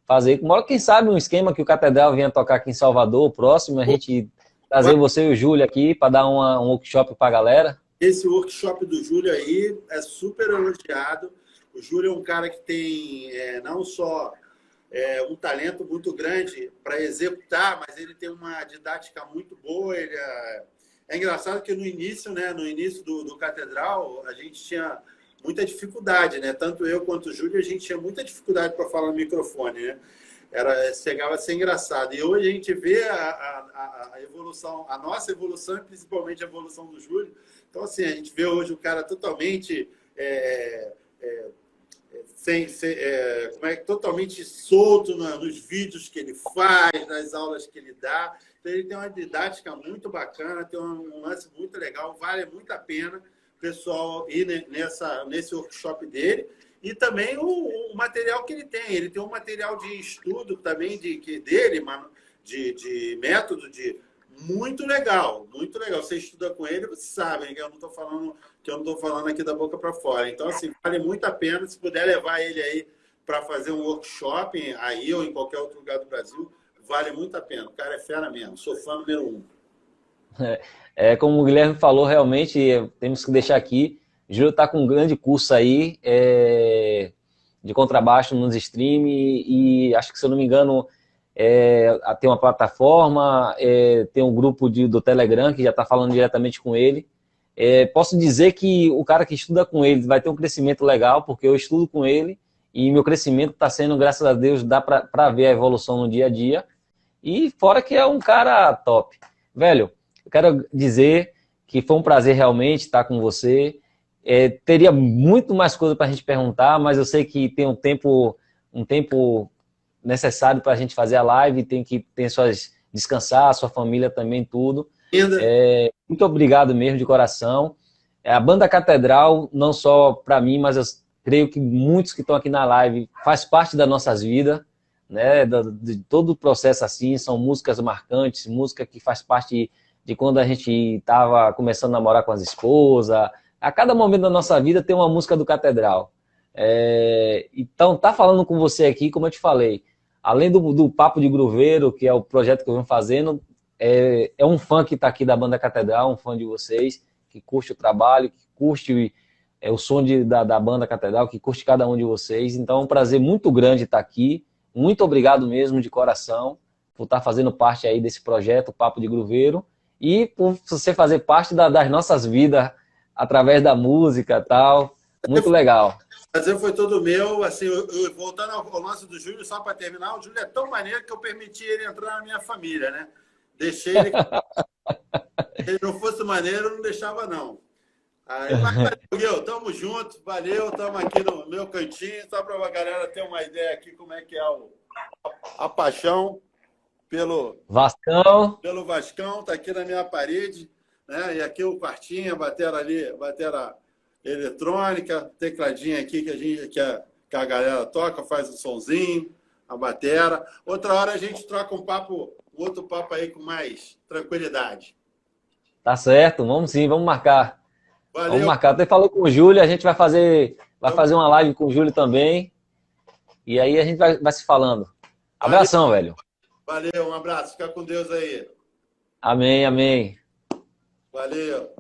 fazer, quem sabe um esquema que o Catedral venha tocar aqui em Salvador, próximo, a gente trazer você e o Júlio aqui para dar um workshop para a galera. Esse workshop do Júlio aí é super elogiado. O Júlio é um cara que tem não só um talento muito grande para executar, mas ele tem uma didática muito boa. Ele é engraçado que no início, né, no início do Catedral, a gente tinha muita dificuldade, né? Tanto eu quanto o Júlio, a gente tinha muita dificuldade para falar no microfone, né? Chegava a ser engraçado. E hoje a gente vê a evolução, a nossa evolução e principalmente a evolução do Júlio. Então, assim, a gente vê hoje o cara totalmente totalmente solto nos vídeos que ele faz, nas aulas que ele dá. Então, ele tem uma didática muito bacana, tem um lance muito legal, vale muito a pena o pessoal ir nesse workshop dele. E também o material que ele tem. Ele tem um material de estudo também dele, mano, de método muito legal, muito legal. Você estuda com ele, você sabe, né, que eu não estou falando aqui da boca para fora. Então, assim, vale muito a pena. Se puder levar ele aí para fazer um workshop aí ou em qualquer outro lugar do Brasil, vale muito a pena. O cara é fera mesmo. Sou fã número 1. Como o Guilherme falou, realmente, temos que deixar aqui. O Júlio está com um grande curso aí de contrabaixo nos stream e acho que, se eu não me engano, tem uma plataforma, tem um grupo do Telegram que já está falando diretamente com ele. Posso dizer que o cara que estuda com ele vai ter um crescimento legal, porque eu estudo com ele e meu crescimento está sendo, graças a Deus, dá para ver a evolução no dia a dia. E fora que é um cara top. Velho, eu quero dizer que foi um prazer realmente estar com você. Teria muito mais coisa para a gente perguntar, mas eu sei que tem um tempo necessário para a gente fazer a live, tem que descansar, a sua família também, tudo. Muito obrigado mesmo, de coração. A Banda Catedral, não só para mim, mas eu creio que muitos que estão aqui na live faz parte das nossas vidas, né? De todo o processo assim, são músicas marcantes, música que faz parte de quando a gente estava começando a namorar com as esposas. A cada momento da nossa vida tem uma música do Catedral. Então, tá falando com você aqui, como eu te falei, além do Papo de Grooveiro, que é o projeto que eu venho fazendo, é um fã que está aqui da Banda Catedral, um fã de vocês, que curte o trabalho, que curte o som da Banda Catedral, que curte cada um de vocês. Então, é um prazer muito grande estar aqui. Muito obrigado mesmo, de coração, por estar fazendo parte aí desse projeto, Papo de Grooveiro, e por você fazer parte das nossas vidas através da música e tal. Muito legal. O prazer foi todo meu. Assim, voltando ao lance do Júlio, só para terminar, o Júlio é tão maneiro que eu permiti ele entrar na minha família, né? Deixei ele. Se ele não fosse maneiro, eu não deixava, não. Aí, valeu, tamo junto, valeu, estamos aqui no meu cantinho, só para a galera ter uma ideia aqui como é que é a paixão pelo Vascão. Pelo Vascão, tá aqui na minha parede, né? E aqui o quartinho, a bateria eletrônica, tecladinho aqui que a galera toca, faz o sonzinho, a batera. Outra hora a gente troca um outro papo aí com mais tranquilidade. Tá certo, vamos sim, vamos marcar. Valeu. Vamos marcar. Até falou com o Júlio, a gente vai fazer uma live com o Júlio também. E aí a gente vai se falando. Abração, velho. Valeu, um abraço. Fica com Deus aí. Amém, amém. Valeu.